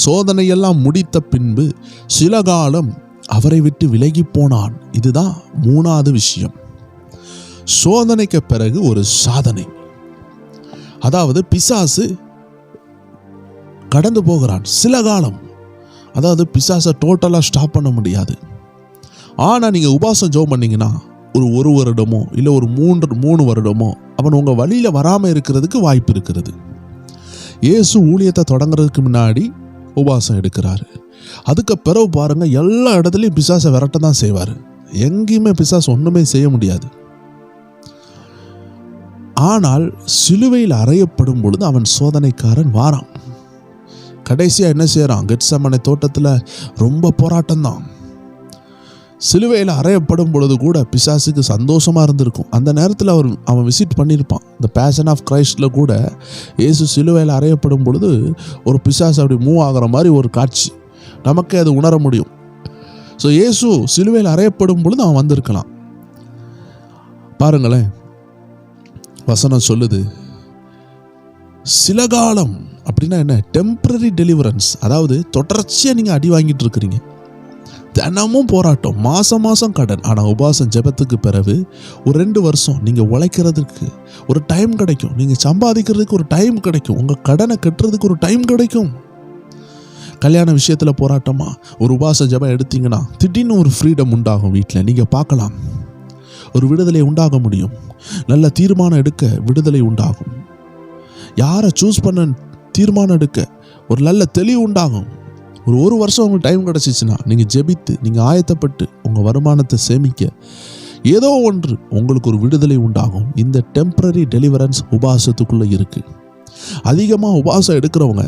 [SPEAKER 1] சோதனையெல்லாம் முடித்த பின்பு சில காலம் அவரை விட்டு விலகி போனான். இதுதான் 3வது விஷயம். சோதனைக்கு பிறகு ஒரு சாதனை. அதாவது பிசாசு கடந்து போகிறான் சில காலம். அதாவது பிசாசை டோட்டலாக ஸ்டாப் பண்ண முடியாது. ஆனால் நீங்கள் உபவாசம் ஜெபம் பண்ணிங்கன்னா ஒரு வருடமோ இல்லை ஒரு 3 வருடமோ அவன் உங்கள் வழியில் வராமல் இருக்கிறதுக்கு வாய்ப்பு இருக்கிறது. இயேசு ஊழியத்தை தொடங்குறதுக்கு முன்னாடி உபவாசம் எடுக்கிறாரு. அதுக்கு பிறகு பாருங்கள், எல்லா இடத்துலையும் பிசாசை விரட்ட தான் செய்வார். எங்கேயுமே பிசாசு ஒன்றுமே செய்ய முடியாது. ஆனால் சிலுவையில் அறையப்படும் பொழுது அவன் சோதனைக்காரன் வாரான். கடைசியாக என்ன செய்கிறான்? கெத்செமனே தோட்டத்தில் ரொம்ப போராட்டம் தான். சிலுவையில் அறையப்படும் பொழுது கூட பிசாசுக்கு சந்தோஷமாக இருந்திருக்கும். அந்த நேரத்தில் அவன் விசிட் பண்ணியிருப்பான். இந்த பேஷன் ஆஃப் கிரைஸ்டில் கூட இயேசு சிலுவையில் அறையப்படும் பொழுது ஒரு பிசாசு அப்படி மூவ் ஆகிற மாதிரி ஒரு காட்சி நமக்கே அது உணர முடியும். ஸோ இயேசு சிலுவையில் அறையப்படும் பொழுது அவன் வந்திருக்கலாம். பாருங்களேன், வசனம் சொல்லுது சில காலம் அப்படின்னா என்ன? Temporary deliverance. அதாவது தொடர்ச்சியாக நீங்கள் அடி வாங்கிட்டு இருக்கிறீங்க, தினமும் போராட்டம், மாதம் மாதம் கடன். ஆனால் உபவாசம் ஜெபத்துக்கு பிறகு ஒரு 2 வருஷம் நீங்கள் உழைக்கிறதுக்கு ஒரு டைம் கிடைக்கும், நீங்கள் சம்பாதிக்கிறதுக்கு ஒரு டைம் கிடைக்கும், உங்கள் கடனை கட்டுறதுக்கு ஒரு டைம் கிடைக்கும். கல்யாண விஷயத்தில் போராட்டமா ஒரு உபவாச ஜெபம் எடுத்தீங்கன்னா திடீர்னு ஒரு ஃப்ரீடம் உண்டாகும். வீட்டில் நீங்கள் பார்க்கலாம், ஒரு விடுதலை உண்டாக முடியும். நல்ல தீர்மானம் எடுக்க விடுதலை உண்டாகும். யாரை சூஸ் பண்ண தீர்மானம் எடுக்க ஒரு நல்ல தெளிவு உண்டாகும். ஒரு வருஷம் உங்களுக்கு டைம் கிடச்சிச்சின்னா நீங்கள் ஜெபித்து, நீங்கள் ஆயத்தப்பட்டு உங்கள் வருமானத்தை சேமிக்க ஏதோ ஒன்று உங்களுக்கு ஒரு விடுதலை உண்டாகும். இந்த டெம்பரரி டெலிவரன்ஸ் உபவாசத்துக்குள்ளே இருக்குது. அதிகமாக உபவாசம் எடுக்கிறவங்க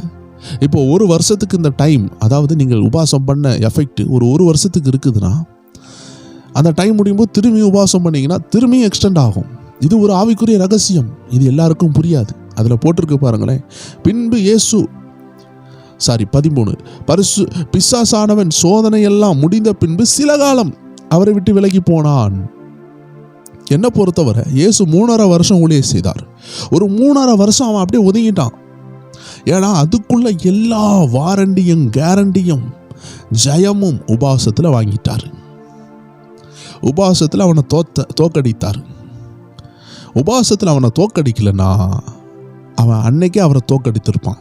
[SPEAKER 1] இப்போ 1 வருஷத்துக்கு இந்த டைம், அதாவது நீங்கள் உபவாசம் பண்ண எஃபெக்ட் ஒரு வருஷத்துக்கு இருக்குதுன்னா, அந்த டைம் முடியும் போது திரும்பி உபவாசம் பண்ணிங்கன்னா திரும்பியும் எக்ஸ்டெண்ட் ஆகும். இது ஒரு ஆவிக்குரிய ரகசியம். இது எல்லாருக்கும் புரியாது. அதில் போட்டிருக்கு பாருங்களேன், பின்பு இயேசு 13 பிசாசானவன் சோதனை எல்லாம் முடிந்த பின்பு சில காலம் அவரை விட்டு விலகி போனான். என்னை பொறுத்தவரை இயேசு 3.5 வருஷம் ஊழியம் செய்தார். ஒரு 3.5 வருஷம் அவன் அப்படியே ஒதுங்கிட்டான். ஏன்னா அதுக்குள்ள எல்லா வாரண்டியும் கேரண்டியும் ஜெயமும் உபவாசத்தில் வாங்கிட்டார். உபவாசத்தில் அவனை தோக்கடித்தார். உபவாசத்தில் அவனை தோக்கடிக்கலைன்னா அவன் அன்னைக்கே அவரை தோக்கடித்திருப்பான்.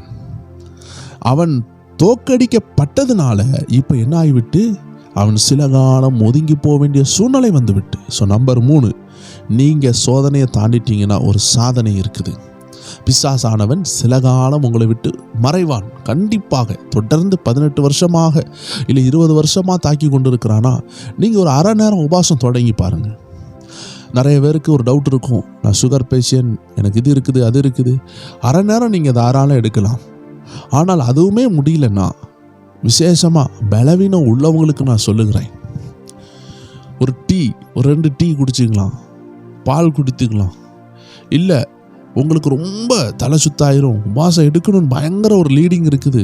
[SPEAKER 1] அவன் தோக்கடிக்கப்பட்டதுனால இப்போ என்ன ஆகிவிட்டு, அவன் சில காலம் ஒதுங்கி போக வேண்டிய சூழ்நிலை வந்துவிட்டு. ஸோ நம்பர் 3, நீங்கள் சோதனையை தாண்டிட்டீங்கன்னா ஒரு சாதனை இருக்குது. பிசாசானவன் சில காலம் உங்களை விட்டு மறைவான். கண்டிப்பாக தொடர்ந்து 18 வருஷமாக இல்லை 20 வருஷமாக தாக்கி கொண்டு இருக்கிறானா, நீங்கள் ஒரு அரை நேரம் உபவாசம் தொடங்கி பாருங்கள். நிறைய பேருக்கு ஒரு டவுட் இருக்கும், நான் சுகர் பேஷண்ட், எனக்கு இது இருக்குது அது இருக்குது. அரை நேரம் நீங்கள் தாராளம் எடுக்கலாம். ஆனால் அதுவுமே முடியலன்னா, விசேஷமாக பலவீனம் உள்ளவங்களுக்கு நான் சொல்லுகிறேன், ஒரு 2 டீ குடிச்சிக்கலாம், பால் குடித்துக்கலாம். இல்லை உங்களுக்கு ரொம்ப தலை சுத்தாயிரும், உபவாசம் எடுக்கணும்னு பயங்கர ஒரு லீடிங் இருக்குது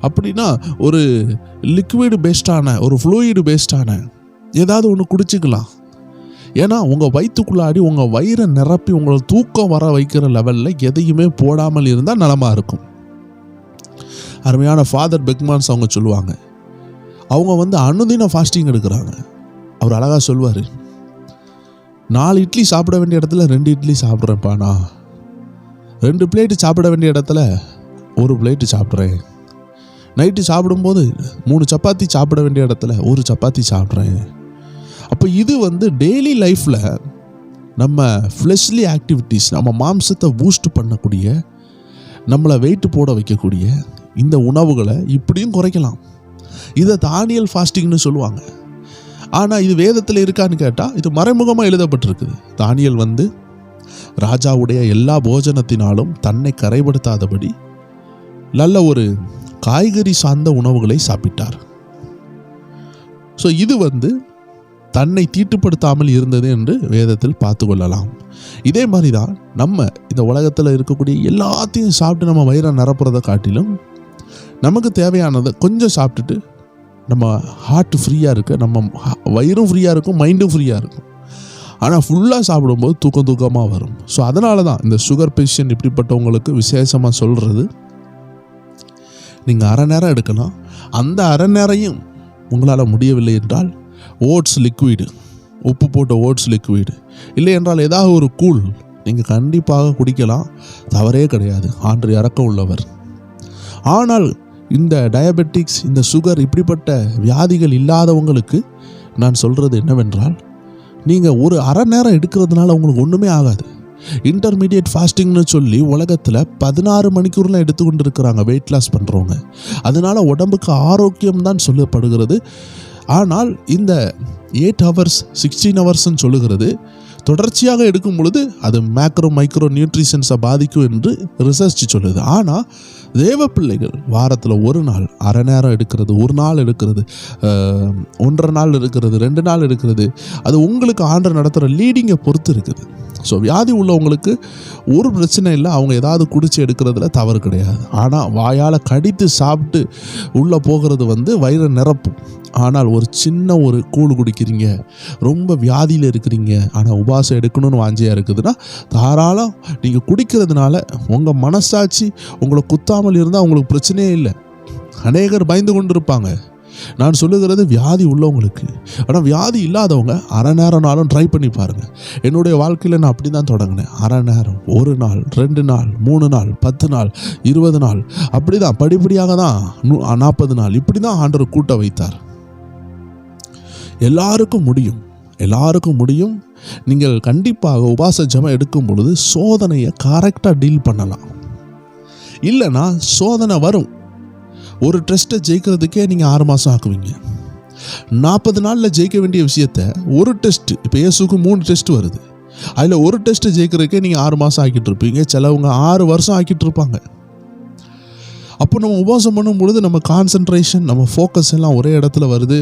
[SPEAKER 1] அப்படின்னா, ஒரு லிக்விடு பேஸ்டான ஒரு ஃப்ளூயிடு பேஸ்டான ஏதாவது ஒன்று குடிச்சிக்கலாம். ஏன்னா உங்கள் வயிற்றுக்குள்ளாடி உங்கள் வயிறை நிரப்பி உங்களை தூக்கம் வர வைக்கிற லெவலில் எதையுமே போடாமல் இருந்தால் நலமாக இருக்கும். அருமையான ஃபாதர் பெக்மான்ஸ் அவங்க சொல்லுவாங்க, அவங்க அனுதின ஃபாஸ்டிங் எடுக்கிறாங்க. அவர் அழகாக சொல்வார், 4 இட்லி சாப்பிட வேண்டிய இடத்துல 2 இட்லி சாப்பிட்றேன்ப்பா, நான் 2 பிளேட்டு சாப்பிட வேண்டிய இடத்துல 1 பிளேட்டு சாப்பிட்றேன். நைட்டு சாப்பிடும்போது 3 சப்பாத்தி சாப்பிட வேண்டிய இடத்துல 1 சப்பாத்தி சாப்பிட்றேன். அப்போ இது டெய்லி லைஃப்பில் நம்ம ஃப்ளெஷ்லி ஆக்டிவிட்டீஸ், நம்ம மாம்சத்தை பூஸ்ட் பண்ணக்கூடிய, நம்மளை வெயிட் போட வைக்கக்கூடிய இந்த உணவுகளை இப்படியும் குறைக்கலாம். இதை தானியல் ஃபாஸ்டிங்னு சொல்லுவாங்க. ஆனால் இது வேதத்தில் இருக்கான்னு கேட்டால் இது மறைமுகமாக எழுதப்பட்டிருக்குது. தானியல் ராஜாவுடைய எல்லா போஜனத்தினாலும் தன்னை கரைப்படுத்தாதபடி நல்ல ஒரு காய்கறி சார்ந்த உணவுகளை சாப்பிட்டார். ஸோ இது தன்னை தீட்டுப்படுத்தாமல் இருந்தது என்று வேதத்தில் பார்த்து கொள்ளலாம். இதே மாதிரி தான் நம்ம இந்த உலகத்தில் இருக்கக்கூடிய எல்லாத்தையும் சாப்பிட்டு நம்ம வயிறை நிரப்புறதை காட்டிலும் நமக்கு தேவையானதை கொஞ்சம் சாப்பிட்டுட்டு நம்ம ஹார்ட் ஃப்ரீயாக இருக்க, நம்ம வயிறும் ஃப்ரீயாக இருக்கும், மைண்டும் ஃப்ரீயாக இருக்கும். ஆனால் ஃபுல்லாக சாப்பிடும்போது தூக்கமாக வரும். ஸோ அதனால தான் இந்த சுகர் பேஷண்ட் இப்படிப்பட்டவங்களுக்கு விசேஷமாக சொல்கிறது, நீங்கள் அரை நேரம் எடுக்கலாம். அந்த அரை நேரையும் உங்களால் முடியவில்லை என்றால் ஓட்ஸ் லிக்விடு, உப்பு போட்ட ஓட்ஸ் லிக்விடு, இல்லை என்றால் ஏதாவது ஒரு கூழ் நீங்கள் கண்டிப்பாக குடிக்கலாம். தவறே கிடையாது, ஆண்டு இறக்கம் உள்ளவர். ஆனால் இந்த டயபெட்டிக்ஸ், இந்த சுகர், இப்படிப்பட்ட வியாதிகள் இல்லாதவங்களுக்கு நான் சொல்கிறது என்னவென்றால், நீங்கள் ஒரு அரை நேரம் எடுக்கிறதுனால உங்களுக்கு ஒன்றுமே ஆகாது. இன்டர்மீடியட் ஃபாஸ்டிங்னு சொல்லி உலகத்தில் 16 மணிக்கூர்லாம் எடுத்துக்கொண்டு இருக்கிறாங்க வெயிட் லாஸ் பண்ணுறவங்க. அதனால் உடம்புக்கு ஆரோக்கியம் தான் சொல்லப்படுகிறது. ஆனால் இந்த 8 ஹவர்ஸ் 16 ஹவர்ஸ்ன்னு சொல்லுகிறது தொடர்ச்சியாக எடுக்கும் பொழுது அது மேக்ரோ மைக்ரோ நியூட்ரிஷன்ஸை பாதிக்கும் என்று ரிசர்ச் சொல்லுது. ஆனால் தேவ பிள்ளைகள் வாரத்தில் ஒரு நாள் அரை நேரம் எடுக்கிறது, ஒரு நாள் எடுக்கிறது, 1.5 நாள் எடுக்கிறது, 2 நாள் எடுக்கிறது, அது உங்களுக்கு ஆண்டவர் நடத்துகிற லீடிங்கை பொறுத்து இருக்குது. ஸோ வியாதி உள்ளவங்களுக்கு ஒரு பிரச்சனை இல்லை, அவங்க ஏதாவது குடிச்சு எடுக்கிறதுல தவறு கிடையாது. ஆனால் வாயால் கடித்து சாப்பிட்டு உள்ளே போகிறது வயிறு நிரப்பும். ஆனால் ஒரு சின்ன ஒரு கூழ் குடிக்கிறீங்க, ரொம்ப வியாதியில் இருக்கிறீங்க, ஆனால் உபவாசம் எடுக்கணும்னு வாஞ்சியாக இருக்குதுன்னா தாராளம் நீங்கள் குடிக்கிறதுனால உங்கள் மனசாட்சி உங்களை குத்தாமல் இருந்தால் உங்களுக்கு பிரச்சனையே இல்லை. அநேகர் பயந்து கொண்டு இருப்பாங்க. நான் சொல்லுகிறது வியாதி உள்ளவங்களுக்கு. ஆனால் வியாதி இல்லாதவங்க அரை நேரம்னாலும் ட்ரை பண்ணி பாருங்கள். என்னுடைய வாழ்க்கையில் நான் அப்படி தான் தொடங்கினேன். அரை நேரம், 1 நாள், 2 நாள், 3 நாள், 10 நாள், 20 நாள், அப்படி தான் படிப்படியாக தான் 40 நாள், இப்படி தான் ஆண்டவர் கூட்ட வைத்தார். எல்லாருக்கும் முடியும். நீங்கள் கண்டிப்பாக உபவாச ஜெபம் எடுக்கும் பொழுது சோதனையை கரெக்டாக டீல் பண்ணலாம். இல்லைன்னா சோதனை வரும். ஒரு டெஸ்ட்டை ஜெயிக்கிறதுக்கே நீங்கள் 6 மாதம் ஆக்குவீங்க. 40 நாளில் ஜெயிக்க வேண்டிய விஷயத்த ஒரு டெஸ்ட்டு, இப்போ இயேசுக்கு 3 டெஸ்ட் வருது, அதில் ஒரு டெஸ்ட்டு ஜெயிக்கிறதுக்கே நீங்கள் 6 மாதம் ஆக்கிட்டு இருப்பீங்க. சிலவங்க 6 வருஷம் ஆக்கிட்டு இருப்பாங்க. அப்போ நம்ம உபவாசம் பண்ணும் பொழுது நம்ம கான்சன்ட்ரேஷன், நம்ம ஃபோக்கஸ் எல்லாம் ஒரே இடத்துல வருது.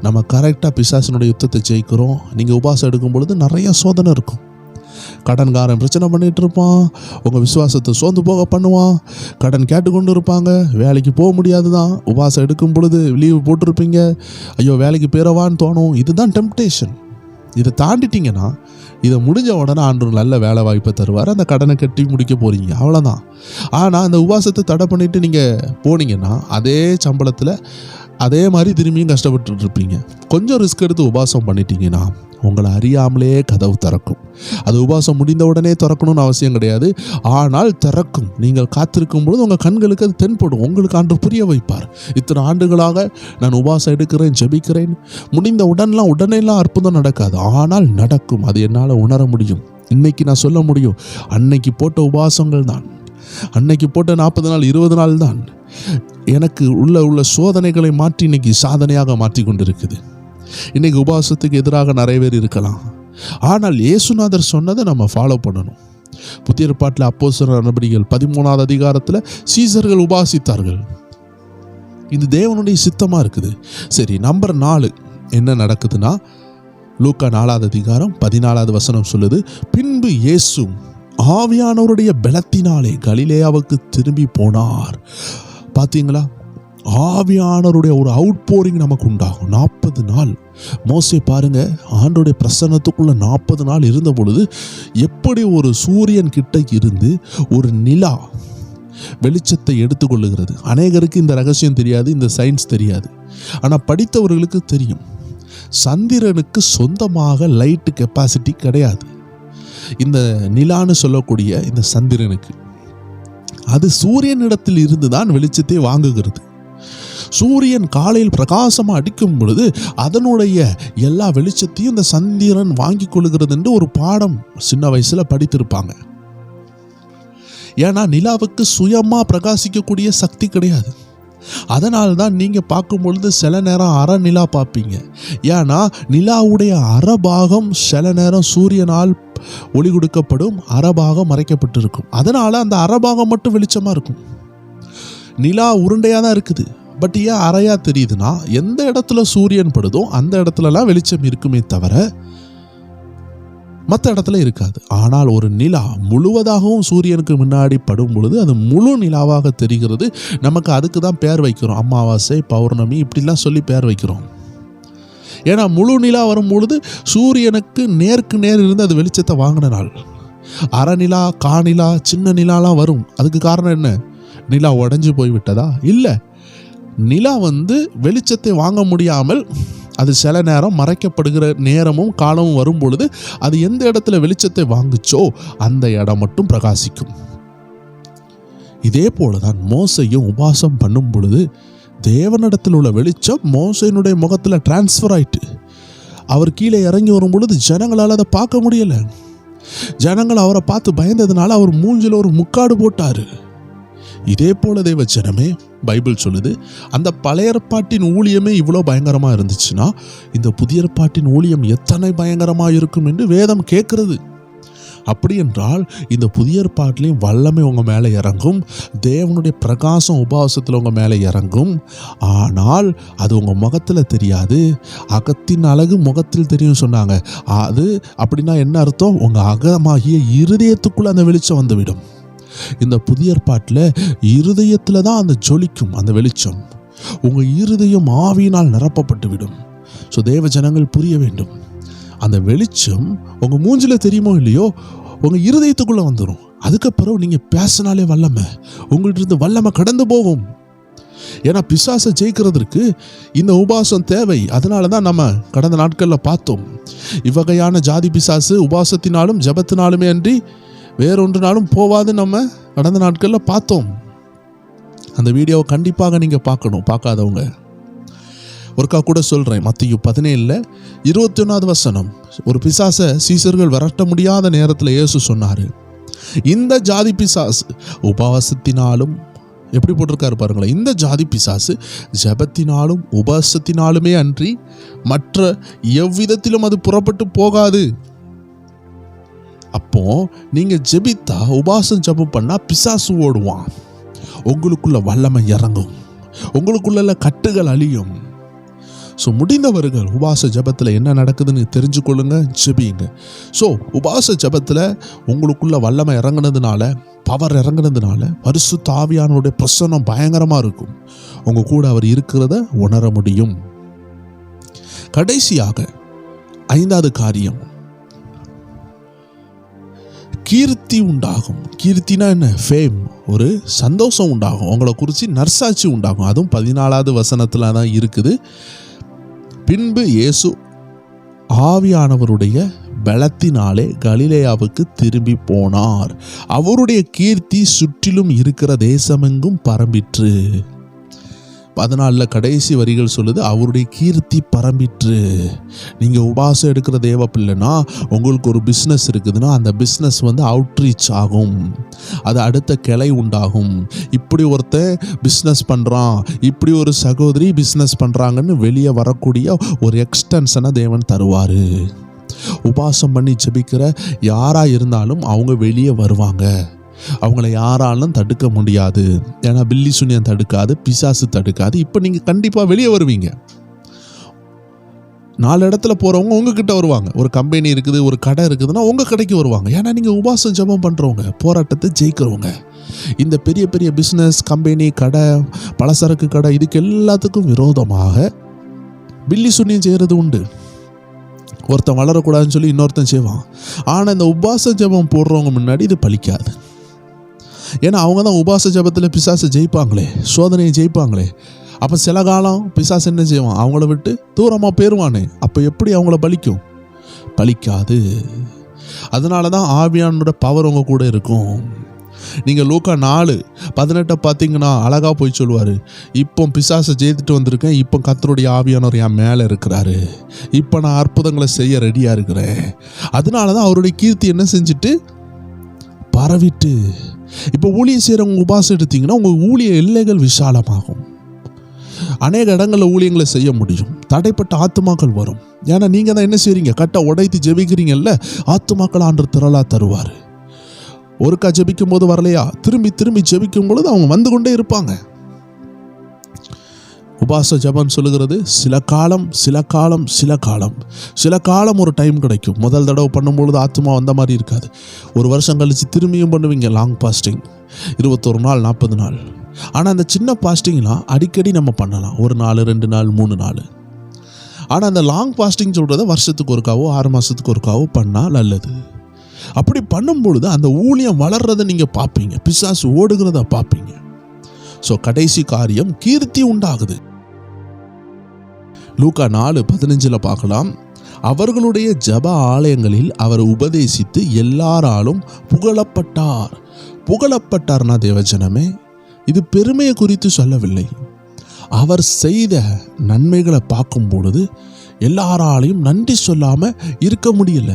[SPEAKER 1] நம்ம கரெக்டாக பிசாசினுடைய யுத்தத்தை ஜெயிக்கிறோம். நீங்கள் உபவாசம் எடுக்கும் பொழுது நிறைய சோதனை இருக்கும். கடன்காரன் பிரச்சனை பண்ணிகிட்டு இருப்பான், உங்கள் விசுவாசத்தை சோர்ந்து போக பண்ணுவான், கடன் கேட்டுக்கொண்டு இருப்பாங்க, வேலைக்கு போக முடியாது தான். உபவாசம் எடுக்கும் பொழுது லீவு போட்டிருப்பீங்க, ஐயோ வேலைக்கு போயிடவான்னு தோணும். இதுதான் டெம்ப்டேஷன். இதை தாண்டிட்டிங்கன்னா இதை முடிஞ்ச உடனே ஆண்டவர் நல்ல வேலை வாய்ப்பை தருவார். அந்த கடனை கட்டி முடிக்க போகிறீங்க, அவ்வளோதான். ஆனால் அந்த உபவாசத்தை தடை பண்ணிவிட்டு நீங்கள் போனீங்கன்னா அதே சம்பளத்தில் அதே மாதிரி திரும்பியும் கஷ்டப்பட்டு இருப்பீங்க. கொஞ்சம் ரிஸ்க் எடுத்து உபவாசம் பண்ணிட்டீங்கன்னா உங்களை அறியாமலே கதவு திறக்கும். அது உபவாசம் முடிந்த உடனே திறக்கணும்னு அவசியம் கிடையாது, ஆனால் திறக்கும். நீங்கள் காத்திருக்கும் பொழுது உங்கள் கண்களுக்கு அது தென்படும். உங்களுக்கு ஆண்டவர் புரிய வைப்பார். இத்தனை ஆண்டுகளாக நான் உபவாசம் எடுக்கிறேன், ஜெபிக்கிறேன், முடிந்த உடனேலாம் அற்புதம் நடக்காது, ஆனால் நடக்கும். அது என்னால் உணர முடியும். இன்னைக்கு நான் சொல்ல முடியும், அன்னைக்கு போட்ட உபவாசங்கள் தான், அன்னைக்கு போட்ட 40 நாள் 20 நாள் தான் எனக்கு உள்ள சோதனைகளை மாற்றி இன்னைக்கு சாதனையாக மாற்றி கொண்டிருக்குது. இன்னைக்கு உபவாசத்துக்கு எதிராக நிறைய பேர் இருக்கலாம், ஆனால் இயேசுநாதர் சொன்னதை நம்ம ஃபாலோ பண்ணணும். புதிய ஏற்பாட்டில் அப்போஸ்தலர் நடபடிகள் 13வது அதிகாரத்தில் சீசர்கள் உபாசித்தார்கள். இது தேவனுடைய சித்தமாக இருக்குது. சரி, நம்பர் 4 என்ன நடக்குதுன்னா, லூக்கா 4வது அதிகாரம் 14வது வசனம் சொல்லுது, பின்பு இயேசு ஆவியானவருடைய பலத்தினாலே கலிலேயாவுக்கு திரும்பி போனார். பார்த்தீங்களா, ஆவியானவருடைய ஒரு அவுட் போரிங் நமக்கு உண்டாகும். 40 நாள் மோசே பாருங்க, ஆண்டோடைய பிரசன்னத்துக்குள்ள 40 நாள் இருந்த பொழுது எப்படி ஒரு சூரியன் கிட்ட இருந்து ஒரு நிலா வெளிச்சத்தை எடுத்துக்கொள்ளுகிறது. அநேகருக்கு இந்த ரகசியம் தெரியாது, இந்த சயின்ஸ் தெரியாது. ஆனால் படித்தவர்களுக்கு தெரியும். சந்திரனுக்கு சொந்தமாக லைட்டு கெப்பாசிட்டி கிடையாது. இந்த நிலான்னு சொல்லக்கூடிய இந்த சந்திரனுக்கு அது சூரியனிடத்தில் இருந்து தான் வெளிச்சத்தை வாங்குகிறது. சூரியன் காலையில் பிரகாசமாக அடிக்கும் பொழுது அதனுடைய எல்லா வெளிச்சத்தையும் இந்த சந்திரன் வாங்கி கொள்ளுகிறது என்று ஒரு பாடம் சின்ன வயசுல படித்திருப்பாங்க. ஏன்னா நிலாவுக்கு சுயமா பிரகாசிக்கக்கூடிய சக்தி கிடையாது. அதனால்தான் நீங்க பார்க்கும் பொழுது சில நேரம் அரை நிலா பார்ப்பீங்க. ஏன்னா நிலாவுடைய அறபாகம் சில நேரம் சூரியனால் ஒளி கொடுக்கப்படும், அறபாகம் மறைக்கப்பட்டிருக்கும். அதனால அந்த அறபாகம் மட்டும் வெளிச்சமா இருக்கும். நிலா உருண்டையா தான் இருக்குது, பட் ஏன் அறையா தெரியுதுன்னா, எந்த இடத்துல சூரியன் படுதோ அந்த இடத்துலலாம் வெளிச்சம் இருக்குமே தவிர மற்ற இடத்துல இருக்காது. ஆனால் ஒரு நிலா முழுவதாகவும் சூரியனுக்கு முன்னாடி படும் பொழுது அது முழு நிலாவாக தெரிகிறது. நமக்கு அதுக்கு தான் பேர் வைக்கிறோம், அமாவாசை, பௌர்ணமி, இப்படிலாம் சொல்லி பேர் வைக்கிறோம். ஏன்னா முழு நிலா வரும் பொழுது சூரியனுக்கு நேருக்கு நேர் இருந்து அது வெளிச்சத்தை வாங்கின நாள். அரை நிலா, காநிலா, சின்ன நிலாலாம் வரும். அதுக்கு காரணம் என்ன? நிலா உடைஞ்சு போய்விட்டதா? இல்லை, நிலா வெளிச்சத்தை வாங்க முடியாமல் அது சில நேரம் மறைக்கப்படுகிற நேரமும் காலமும் வரும் பொழுது அது எந்த இடத்துல வெளிச்சத்தை வாங்குச்சோ அந்த இடம் மட்டும் பிரகாசிக்கும். இதே போலதான் மோசையும் உபவாசம் பண்ணும் பொழுது தேவனிடத்தில் உள்ள வெளிச்சம் மோசையினுடைய முகத்தில் டிரான்ஸ்ஃபர் ஆயிட்டு அவர் கீழே இறங்கி வரும் பொழுது ஜனங்களால் அதை பார்க்க முடியல. ஜனங்கள் அவரை பார்த்து பயந்ததுனால அவர் மூஞ்சில் ஒரு முக்காடு போட்டாரு. இதே போல தேவ ஜனமே, பைபிள் சொல்லுது, அந்த பழைய ஏற்பாட்டின் ஊழியமே இவ்வளோ பயங்கரமா இருந்துச்சுன்னா இந்த புதிய ஏற்பாட்டின் ஊழியம் எத்தனை பயங்கரமா இருக்கும் என்று வேதம் கேட்கிறது. அப்படி என்றால் இந்த புதிய ஏற்பாட்டிலையும் வல்லமை உங்க மேலே இறங்கும், தேவனுடைய பிரகாசம் உபவாசத்தில் உங்க மேலே இறங்கும். ஆனால் அது உங்க முகத்தில் தெரியாது. அகத்தின் அழகு முகத்தில் தெரியும் சொன்னாங்க. அது அப்படின்னா என்ன அர்த்தம்? உங்க அகமாகிய இருதயத்துக்குள்ள அந்த வெளிச்சம் வந்துவிடும். இந்த புதிய ஏற்பாட்டில் இருதயத்தில் தான் அந்த ஜொலிக்கும் அந்த வெளிச்சம். உங்கள் இருதயம் ஆவியினால் நிரப்பப்பட்டு விடும். ஸோ தேவ ஜனங்கள் புரிய வேண்டும், அந்த வெளிச்சம் உங்கள் மூஞ்சில் தெரியுமோ இல்லையோ உங்கள் இருதயத்துக்குள்ளே வந்துடும். அதுக்கப்புறம் நீங்கள் பேசினாலே வல்லமை உங்கள்கிட்ட இருந்து வல்லமை கடந்து போகும். ஏன்னா பிசாசை ஜெயிக்கிறதுக்கு இந்த உபாசம் தேவை. அதனால தான் நம்ம கடந்த நாட்களில் பார்த்தோம், இவ்வகையான ஜாதி பிசாசு உபாசத்தினாலும் ஜபத்தினாலுமே அன்றி வேறொன்றுனாலும் போவாது நம்ம கடந்த நாட்களில் பார்த்தோம். அந்த வீடியோவை கண்டிப்பாக நீங்கள் பார்க்கணும், பார்க்காதவங்க. ஒருக்கா கூட சொல்கிறேன், மத்தேயு 17:21 ஒரு பிசாசை சீசர்கள் விரட்ட முடியாத நேரத்தில் இயேசு சொன்னார், இந்த ஜாதி பிசாசு உபவாசத்தினாலும், எப்படி போட்டிருக்காரு பாருங்களேன், இந்த ஜாதி பிசாசு ஜபத்தினாலும் உபவாசத்தினாலுமே அன்றி மற்ற எவ்விதத்திலும் அது புறப்பட்டு போகாது. அப்போ நீங்க ஜெபித்தா, உபவாசம் ஜெபம் பண்ணா பிசாசு ஓடுவான், உங்களுக்குள்ள வல்லமை இறங்கும், உங்களுக்குள்ள கட்டுகள் அழியும். ஸோ முடிந்தவர்கள் உபவாச ஜபத்தில் என்ன நடக்குதுன்னு தெரிஞ்சுக்கொள்ளுங்க, ஜெபியுங்க. ஸோ உபவாச ஜபத்தில் உங்களுக்குள்ள வல்லமை இறங்குனதுனால, பவர் இறங்குனதுனால பரிசுத்த ஆவியானவருடைய பிரசன்னம் பயங்கரமாக இருக்கும். உங்கள் கூட அவர் இருக்கிறத உணர முடியும். கடைசியாக 5வது காரியம், கீர்த்தி உண்டாகும். கீர்த்தினா என்ன? ஃபேம், ஒரு சந்தோஷம் உண்டாகும், உங்களை குறித்து நற்சாட்சி உண்டாகும். அதுவும் 14வது வசனத்தில் தான் இருக்குது. பின்பு இயேசு ஆவியானவருடைய பலத்தினாலே கலிலேயாவுக்கு திரும்பி போனார். அவருடைய கீர்த்தி சுற்றிலும் இருக்கிற தேசமெங்கும் பரம்பிற்று. 14 கடைசி வரிகள் சொல்லுது, அவருடைய கீர்த்தி பரம்பிற்று. நீங்கள் உபாசம் எடுக்கிற தேவ பிள்ளைனா, உங்களுக்கு ஒரு பிஸ்னஸ் இருக்குதுன்னா அந்த பிஸ்னஸ் அவுட்ரீச் ஆகும், அது அடுத்த கிளை உண்டாகும். இப்படி ஒருத்தன் பிஸ்னஸ் பண்ணுறான், இப்படி ஒரு சகோதரி பிஸ்னஸ் பண்ணுறாங்கன்னு வெளியே வரக்கூடிய ஒரு எக்ஸ்டென்ஷனை தேவன் தருவார். உபாசம் பண்ணி ஜெபிக்கிற யாராக இருந்தாலும் அவங்க வெளியே வருவாங்க. அவங்கள யாராலும் தடுக்க முடியாது. ஏன்னா பில்லி சுனியம் தடுக்காது, பிசாசு தடுக்காது. இப்போ நீங்கள் கண்டிப்பாக வெளியே வருவீங்க. 4 இடத்துல போகிறவங்க உங்ககிட்ட வருவாங்க. ஒரு கம்பெனி இருக்குது, ஒரு கடை இருக்குதுன்னா உங்கள் கடைக்கு வருவாங்க. ஏன்னா நீங்கள் உபாசம் ஜெபம் பண்ணுறவங்க, போராட்டத்தை ஜெயிக்கிறவங்க. இந்த பெரிய பெரிய பிஸ்னஸ், கம்பெனி, கடை, பலசரக்கு கடை, இதுக்கு எல்லாத்துக்கும் விரோதமாக பில்லி சுனியம் செய்கிறது உண்டு. ஒருத்தன் வளரக்கூடாதுன்னு சொல்லி இன்னொருத்தன் செய்வான். ஆனால் இந்த உபாச ஜெபம் போடுறவங்க முன்னாடி இது பலிக்காது. ஏன்னா அவங்க தான் உபாச ஜெபத்தில் பிசாசை ஜெயிப்பாங்களே, சோதனையை ஜெயிப்பாங்களே. அப்போ சில காலம் பிசாசு என்ன செய்வான், அவங்கள விட்டு தூரமாக போயிடுவானே. அப்போ எப்படி அவங்கள பலிக்கும்? பலிக்காது. அதனால தான் ஆவியானோட பவர் உங்க கூட இருக்கும். நீங்கள் லூக்கா 4:18 பார்த்தீங்கன்னா அழகாக போய் சொல்லுவார், இப்போ பிசாசை ஜெயித்துட்டு வந்திருக்கேன், இப்போ கர்த்தருடைய ஆவியானவர் என் மேலே இருக்கிறாரு, இப்போ நான் அற்புதங்களை செய்ய ரெடியாக இருக்கிறேன். அதனால தான் அவருடைய கீர்த்தி என்ன செஞ்சுட்டு பரவிட்டு. இப்போ ஊழியம் செய்கிறவங்க உபாசம் எடுத்தீங்கன்னா உங்கள் ஊழிய எல்லைகள் விசாலமாகும். அநேக இடங்களில் ஊழியங்களை செய்ய முடியும். தடைப்பட்ட ஆத்துமாக்கள் வரும். ஏன்னா நீங்கள் தான் என்ன செய்றீங்க, கட்டை உடைத்து ஜெபிக்கிறீங்கல்ல, ஆத்துமாக்கள் ஆண்டவர் திரளா தருவார். ஒருக்கா ஜெபிக்கும் போது வரலையா, திரும்பி திரும்பி ஜெபிக்கும் பொழுது அவங்க வந்து கொண்டே இருப்பாங்க. உபாச ஜபம் சொல்லுகிறது, சில காலம் ஒரு டைம் கிடைக்கும். முதல் தடவை பண்ணும்பொழுது ஆத்மா வந்த மாதிரி இருக்காது. ஒரு வருஷம் கழித்து திரும்பியும் பண்ணுவீங்க லாங் பாஸ்டிங், 21 நாள் 40 நாள். ஆனால் அந்த சின்ன பாஸ்டிங்லாம் அடிக்கடி நம்ம பண்ணலாம், 1 நாள் 2 நாள் 3 நாள். ஆனால் அந்த லாங் பாஸ்டிங் சொல்கிறத வருஷத்துக்கு ஒருக்காவோ 6 மாதத்துக்கு ஒருக்காவோ பண்ணால் நல்லது. அப்படி பண்ணும் பொழுது அந்த ஊழியம் வளர்றதை நீங்கள் பார்ப்பீங்க, பிசாசு ஓடுகிறத பார்ப்பீங்க. ஸோ கடைசி காரியம், கீர்த்தி உண்டாகுது. லூக்கா 4:15 பார்க்கலாம், அவர்களுடைய ஜப ஆலயங்களில் அவர் உபதேசித்து எல்லாராலும் புகழப்பட்டார்னா தேவஜனமே, இது பெருமையை குறித்து சொல்லவில்லை. அவர் செய்த நன்மைகளை பார்க்கும் பொழுது எல்லாராலையும் நன்றி சொல்லாமல் இருக்க முடியல.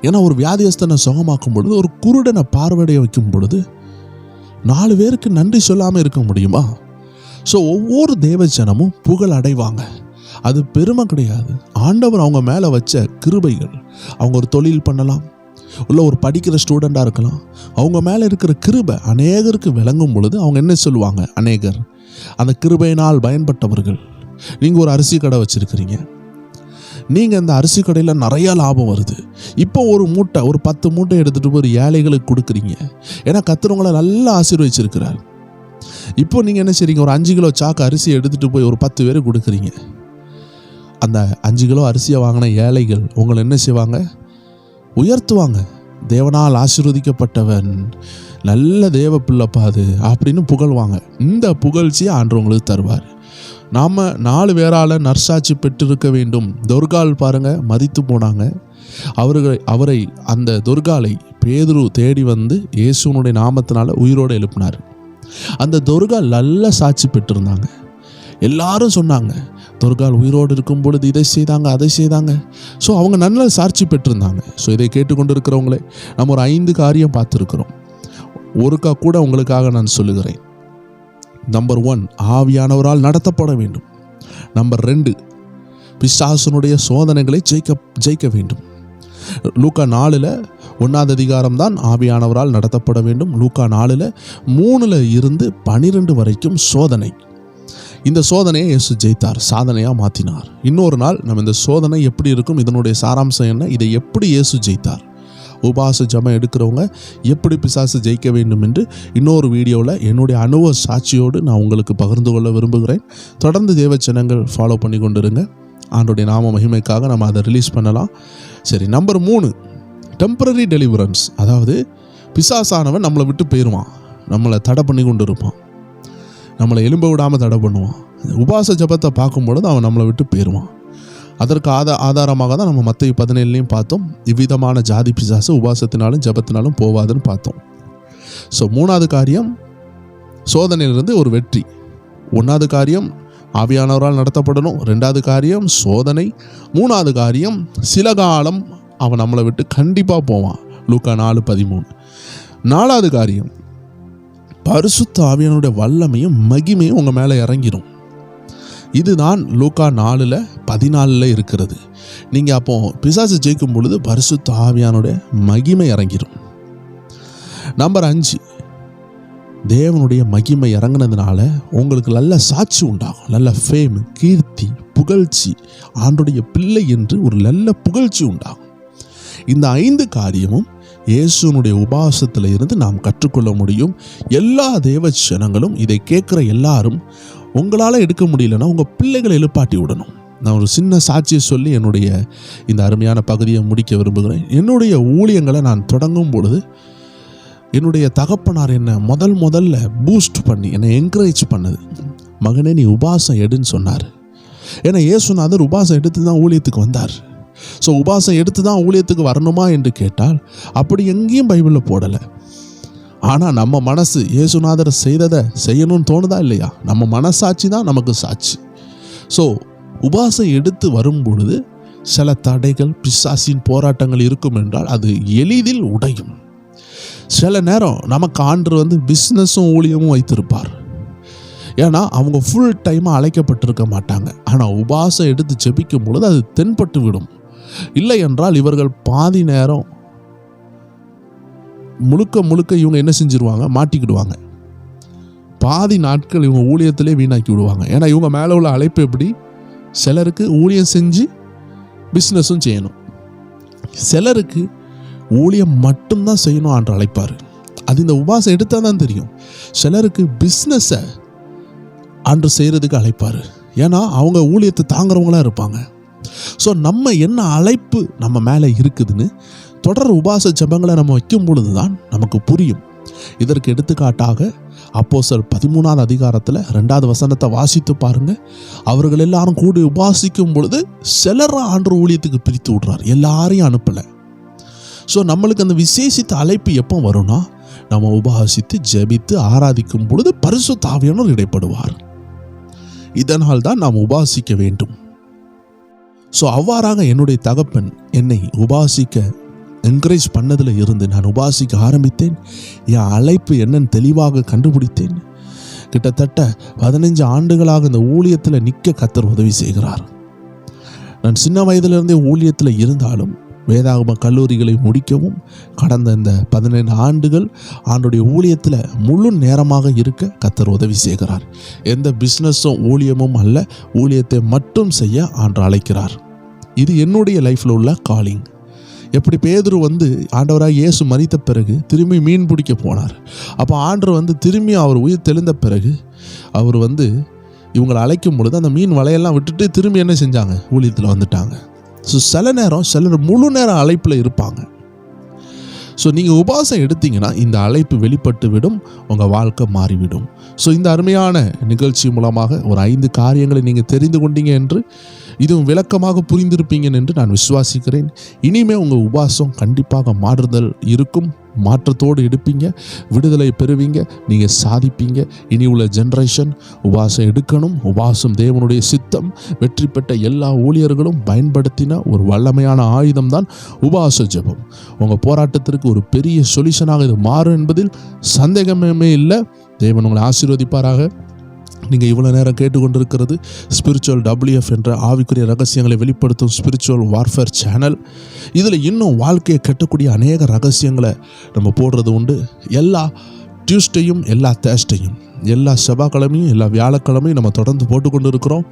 [SPEAKER 1] ஏன்னா ஒரு வியாதியஸ்தனை சுகமாக்கும் பொழுது, ஒரு குருடனை பார்வையடைய வைக்கும் பொழுது 4 பேருக்கு நன்றி சொல்லாமல் இருக்க முடியுமா? ஸோ ஒவ்வொரு தேவஜனமும் புகழ் அடைவாங்க. அது பெருமை கிடையாது, ஆண்டவர் அவங்க மேலே வச்ச கிருபைகள். அவங்க ஒரு தொழில் பண்ணலாம், உள்ள ஒரு படிக்கிற ஸ்டூடெண்டாக இருக்கலாம். அவங்க மேலே இருக்கிற கிருபை அநேகருக்கு விளங்கும் பொழுது அவங்க என்ன சொல்லுவாங்க, அநேகர் அந்த கிருபையினால் பயன்பட்டவர்கள். நீங்கள் ஒரு அரிசி கடை வச்சுருக்கிறீங்க, நீங்கள் இந்த அரிசி கடையில் நிறையா லாபம் வருது. இப்போ ஒரு 10 மூட்டை எடுத்துகிட்டு போய் ஏழைகளுக்கு கொடுக்குறீங்க. ஏன்னா கர்த்தர் உங்களை நல்லா ஆசீர்வதிச்சிருக்கிறார். இப்போ நீங்கள் என்ன செய்றீங்க, ஒரு 5 கிலோ சாக்கு அரிசி எடுத்துகிட்டு போய் ஒரு 10 பேருக்கு கொடுக்குறீங்க. அந்த 5 கிலோ அரிசியை வாங்கின ஏழைகள் உங்களை என்ன செய்வாங்க, உயர்த்துவாங்க. தேவனால் ஆசீர்வதிக்கப்பட்டவன், நல்ல தேவ பிள்ளைப்பாது அப்படின்னு புகழ்வாங்க. இந்த புகழ்ச்சியை ஆண்டவர் உங்களுக்கு தருவார். நாம் 4 பேரால் நற்சாட்சி பெற்றிருக்க வேண்டும். துர்கால் பாருங்கள், மரித்து போனாங்க. அவரை அந்த துர்காலை பேதுரு தேடி வந்து இயேசுனுடைய நாமத்தினால உயிரோடு எழுப்பினார். அந்த துர்கால் நல்ல சாட்சி பெற்றிருந்தாங்க. எல்லாரும் சொன்னாங்க, துர்கால் உயிரோடு இருக்கும் பொழுது இதை செய்தாங்க, அதை செய்தாங்க. ஸோ அவங்க நல்ல சாட்சி பெற்றிருந்தாங்க. ஸோ இதை கேட்டுக்கொண்டு இருக்கிறவங்களே, நம்ம ஒரு 5 காரியம் பார்த்துருக்கிறோம். ஒருக்கா கூட உங்களுக்காக நான் சொல்லுகிறேன். நம்பர் 1, ஆவியானவரால் நடத்தப்பட வேண்டும். நம்பர் 2, பிசாசனுடைய சோதனைகளை ஜெயிக்க வேண்டும். லூக்கா 4 1 அதிகாரம் தான் ஆவியானவரால் நடத்தப்பட வேண்டும். லூக்கா 4 3 இருந்து 12 வரைக்கும் சோதனை. இந்த சோதனையை இயேசு ஜெயித்தார், சாதனையாக மாற்றினார். இன்னொரு நாள் நம்ம இந்த சோதனை எப்படி இருக்கும், இதனுடைய சாராம்சம் என்ன, இதை எப்படி இயேசு ஜெயித்தார், உபவாச ஜெபம் எடுக்கிறவங்க எப்படி பிசாசு ஜெயிக்க வேண்டும் என்று இன்னொரு வீடியோவில் என்னுடைய அனுபவ சாட்சியோடு நான் உங்களுக்கு பகிர்ந்து கொள்ள விரும்புகிறேன். தொடர்ந்து தேவச்சனங்கள் ஃபாலோ பண்ணி கொண்டு இருங்க. ஆண்டோடைய நாம மகிமைக்காக நம்ம அதை ரிலீஸ் பண்ணலாம். சரி, நம்பர் 3, டெம்பரரி டெலிவரன்ஸ். அதாவது பிசாசானவன் நம்மளை விட்டு போயிடுவான், நம்மளை தடை பண்ணி கொண்டு இருப்பான், நம்மளை எலும்ப விடாமல் தடை பண்ணுவான். உபவாச ஜபத்தை பார்க்கும்பொழுது அவன் நம்மளை விட்டு போயிடுவான். அதற்கு ஆதாரமாக தான் நம்ம மத்தேயு 17 பார்த்தோம், இவ்விதமான ஜாதி பிசாசு உபவாசத்தினாலும் ஜபத்தினாலும் போவாதுன்னு பார்த்தோம். ஸோ 3வது காரியம், சோதனையிலிருந்து ஒரு வெற்றி. 1வது காரியம் ஆவியானவரால் நடத்தப்படணும். 2வது காரியம் சோதனை. 3வது காரியம் சில காலம் அவன் நம்மளை விட்டு கண்டிப்பாக போவான். லூக்கா 4:13. 4வது காரியம், பரிசுத்த ஆவியானுடைய வல்லமையும் மகிமையும் உங்கள் மேலே இறங்கிடும். இதுதான் லூக்கா 4:14 இருக்கிறது. நீங்கள் அப்போ பிசாசு ஜெயிக்கும் பொழுது பரிசுத்த ஆவியானுடைய மகிமை இறங்கிடும். நம்பர் 5, தேவனுடைய மகிமை இறங்கினதுனால உங்களுக்கு நல்ல சாட்சி உண்டாகும், நல்ல ஃபேம், கீர்த்தி, புகழ்ச்சி, ஆண்டுடைய பிள்ளை என்று ஒரு நல்ல புகழ்ச்சி உண்டாகும். இந்த 5 காரியமும் இயேசுனுடைய உபவாசத்தில் இருந்து நாம் கற்றுக்கொள்ள முடியும். எல்லா தேவ ஜனங்களும், இதை கேட்குற எல்லாரும், உங்களால் எடுக்க முடியலன்னா உங்கள் பிள்ளைகளை எழுப்பாட்டி விடணும். நான் ஒரு சின்ன சாட்சியை சொல்லி என்னுடைய இந்த அருமையான பகுதியை முடிக்க விரும்புகிறேன். என்னுடைய ஊழியங்களை நான் தொடங்கும் பொழுது என்னுடைய தகப்பனார் என்னை முதல்ல பூஸ்ட் பண்ணி என்னை என்கரேஜ் பண்ணது, மகனே நீ உபவாசம் எடுன்னு சொன்னார். ஏன்னா இயேசுநாதர் உபவாசம் எடுத்து தான் ஊழியத்துக்கு வந்தார். ஸோ உபவாசம் எடுத்து தான் ஊழியத்துக்கு வரணுமா என்று கேட்டால் அப்படி எங்கேயும் பைபிளில் போடலை. ஆனால் நம்ம மனசு இயேசுநாதர் செய்ததை செய்யணும்னு தோணுதா இல்லையா, நம்ம மனசாட்சி தான் நமக்கு சாட்சி. ஸோ உபவாசம் எடுத்து வரும் பொழுது சில தடைகள், பிசாசின் போராட்டங்கள் இருக்கும் என்றால் அது எளிதில் உடையும். சில நேரம் நமக்கு ஆண்டவர் பிஸ்னஸும் ஊழியமும் வைத்திருப்பார். ஏன்னா அவங்க ஃபுல் டைமாக அழைக்கப்பட்டிருக்க மாட்டாங்க. ஆனால் உபவாசம் எடுத்து ஜெபிக்கும் பொழுது அது தென்பட்டு விடும். இல்லை என்றால் இவர்கள் பாதி நேரம் முழுக்க இவங்க என்ன செஞ்சிருவாங்க, மாட்டிக்கிடுவாங்க. பாதி நாட்கள் இவங்க ஊழியத்திலே வீணாக்கி விடுவாங்க. ஏன்னா இவங்க மேலே உள்ள அழைப்பு எப்படி, சிலருக்கு ஊழியம் செஞ்சு பிஸ்னஸும் செய்யணும், சிலருக்கு ஊழியம் மட்டும்தான் செய்யணும் ஆண்டு அழைப்பார். அது இந்த உபவாசம் எடுத்தால் தான் தெரியும். சிலருக்கு பிஸ்னஸை ஆண்டு செய்கிறதுக்கு அழைப்பார். ஏன்னா அவங்க ஊழியத்தை தாங்குறவங்களாம் இருப்பாங்க. ஸோ நம்ம என்ன அழைப்பு நம்ம மேலே இருக்குதுன்னு தொடர் உபவாச ஜெபங்களை நம்ம வைக்கும் பொழுது தான் நமக்கு புரியும். இதற்கு எடுத்துக்காட்டாக அப்போஸ்தலர் 13வது அதிகாரத்தில் 2வது வசனத்தை வாசித்து பாருங்க. அவர்கள் எல்லாரும் கூடி உபாசிக்கும் பொழுது சிலர் ஆண்டவர் ஊழியத்துக்கு பிரித்து விடுறார், எல்லாரையும் அனுப்பலை. ஸோ நம்மளுக்கு அந்த விசேஷித்த அழைப்பு எப்போ வரும்னா, நம்ம உபவாசித்து ஜெபித்து ஆராதிக்கும் பொழுது பரிசுத்த ஆவியானவர் இடைப்படுவார். இதனால் தான் நாம் உபாசிக்க வேண்டும். ஸோ அவ்வாறாக என்னுடைய தகப்பன் என்னை உபாசிக்க என்கரேஜ் பண்ணதில் இருந்து நான் உபாசிக்க ஆரம்பித்தேன். என் அழைப்பு என்னன்னு தெளிவாக கண்டுபிடித்தேன். கிட்டத்தட்ட 15 ஆண்டுகளாக இந்த ஊழியத்தில் நிற்க கர்த்தர் உதவி செய்கிறார். நான் சின்ன வயதிலிருந்தே ஊழியத்தில் இருந்தாலும் வேதாகம கல்லூரிகளை முடிக்கவும் கடந்த இந்த 15 ஆண்டுகள் ஆண்டுடைய ஊழியத்தில் முழு நேரமாக இருக்க கர்த்தர் உதவி செய்கிறார். எந்த பிஸ்னஸும் ஊழியமும் அல்ல, ஊழியத்தை மட்டும் செய்ய ஆண்டு அழைக்கிறார். இது என்னுடைய லைஃப்பில் உள்ள காலிங். எப்படி பேதுரு ஆண்டவராக இயேசு மரித்த பிறகு திரும்பி மீன் பிடிக்க போனார். அப்போ ஆண்டவர் திரும்பி அவர் உயிர் தெளிந்த பிறகு அவர் இவங்களை அழைக்கும் பொழுது அந்த மீன் வலையெல்லாம் விட்டுட்டு திரும்பி என்ன செஞ்சாங்க, ஊழியத்தில் வந்துட்டாங்க. ஸோ சில நேரம் சிலர் முழு நேரம் அழைப்பில் இருப்பாங்க. ஸோ நீங்கள் உபவாசம் எடுத்தீங்கன்னா இந்த அழைப்பு வெளிப்பட்டு விடும், உங்கள் வாழ்க்கை மாறிவிடும். ஸோ இந்த அருமையான நிகழ்ச்சி மூலமாக ஒரு 5 காரியங்களை நீங்கள் தெரிந்து கொண்டீங்க என்று, இதுவும் விளக்கமாக புரிந்திருப்பீங்க என்று நான் விசுவாசிக்கிறேன். இனிமேல் உங்கள் உபவாசம் கண்டிப்பாக மாறுதல் இருக்கும், மாற்றத்தோடு எடுப்பீங்க, விடுதலை பெறுவீங்க, நீங்கள் சாதிப்பீங்க. இனி உள்ள ஜென்ரேஷன் உபவாசம் எடுக்கணும். உபவாசம் தேவனுடைய சித்தம். வெற்றி பெற்ற எல்லா ஊழியர்களும் பயன்படுத்தின ஒரு வல்லமையான ஆயுதம் தான் உபவாச ஜெபம். உங்கள் போராட்டத்திற்கு ஒரு பெரிய சொல்யூஷனாக இது மாறும் என்பதில் சந்தேகமே இல்லை. தேவன் உங்களை ஆசீர்வதிப்பாராக. நீங்கள் இவ்வளோ நேரம் கேட்டுக்கொண்டிருக்கிறது ஸ்பிரிச்சுவல் WF என்ற ஆவிக்குரிய ரகசியங்களை வெளிப்படுத்தும் ஸ்பிரிச்சுவல் வார்ஃபேர் சேனல். இதில் இன்னும் வாழ்க்கையை கட்டக்கூடிய அநேக ரகசியங்களை நம்ம போடுறது உண்டு. எல்லா டியூஸ்டேயும், எல்லா தேர்ஸ்டேயும், எல்லா செவ்வாய்க்கிழமையும், எல்லா வியாழக்கிழமையும் நம்ம தொடர்ந்து போட்டுக்கொண்டு இருக்கிறோம்.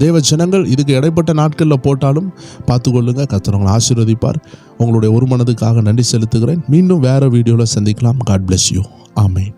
[SPEAKER 1] தேவ ஜனங்கள் இதுக்கு இடைப்பட்ட நாட்களில் போட்டாலும் பார்த்துக்கொள்ளுங்க. கர்த்தர் உங்களை ஆசீர்வதிப்பார். உங்களுடைய ஒரு மனதுக்காக நன்றி செலுத்துகிறேன். மீண்டும் வேறு வீடியோவில் சந்திக்கலாம். God bless you. ஆமென்.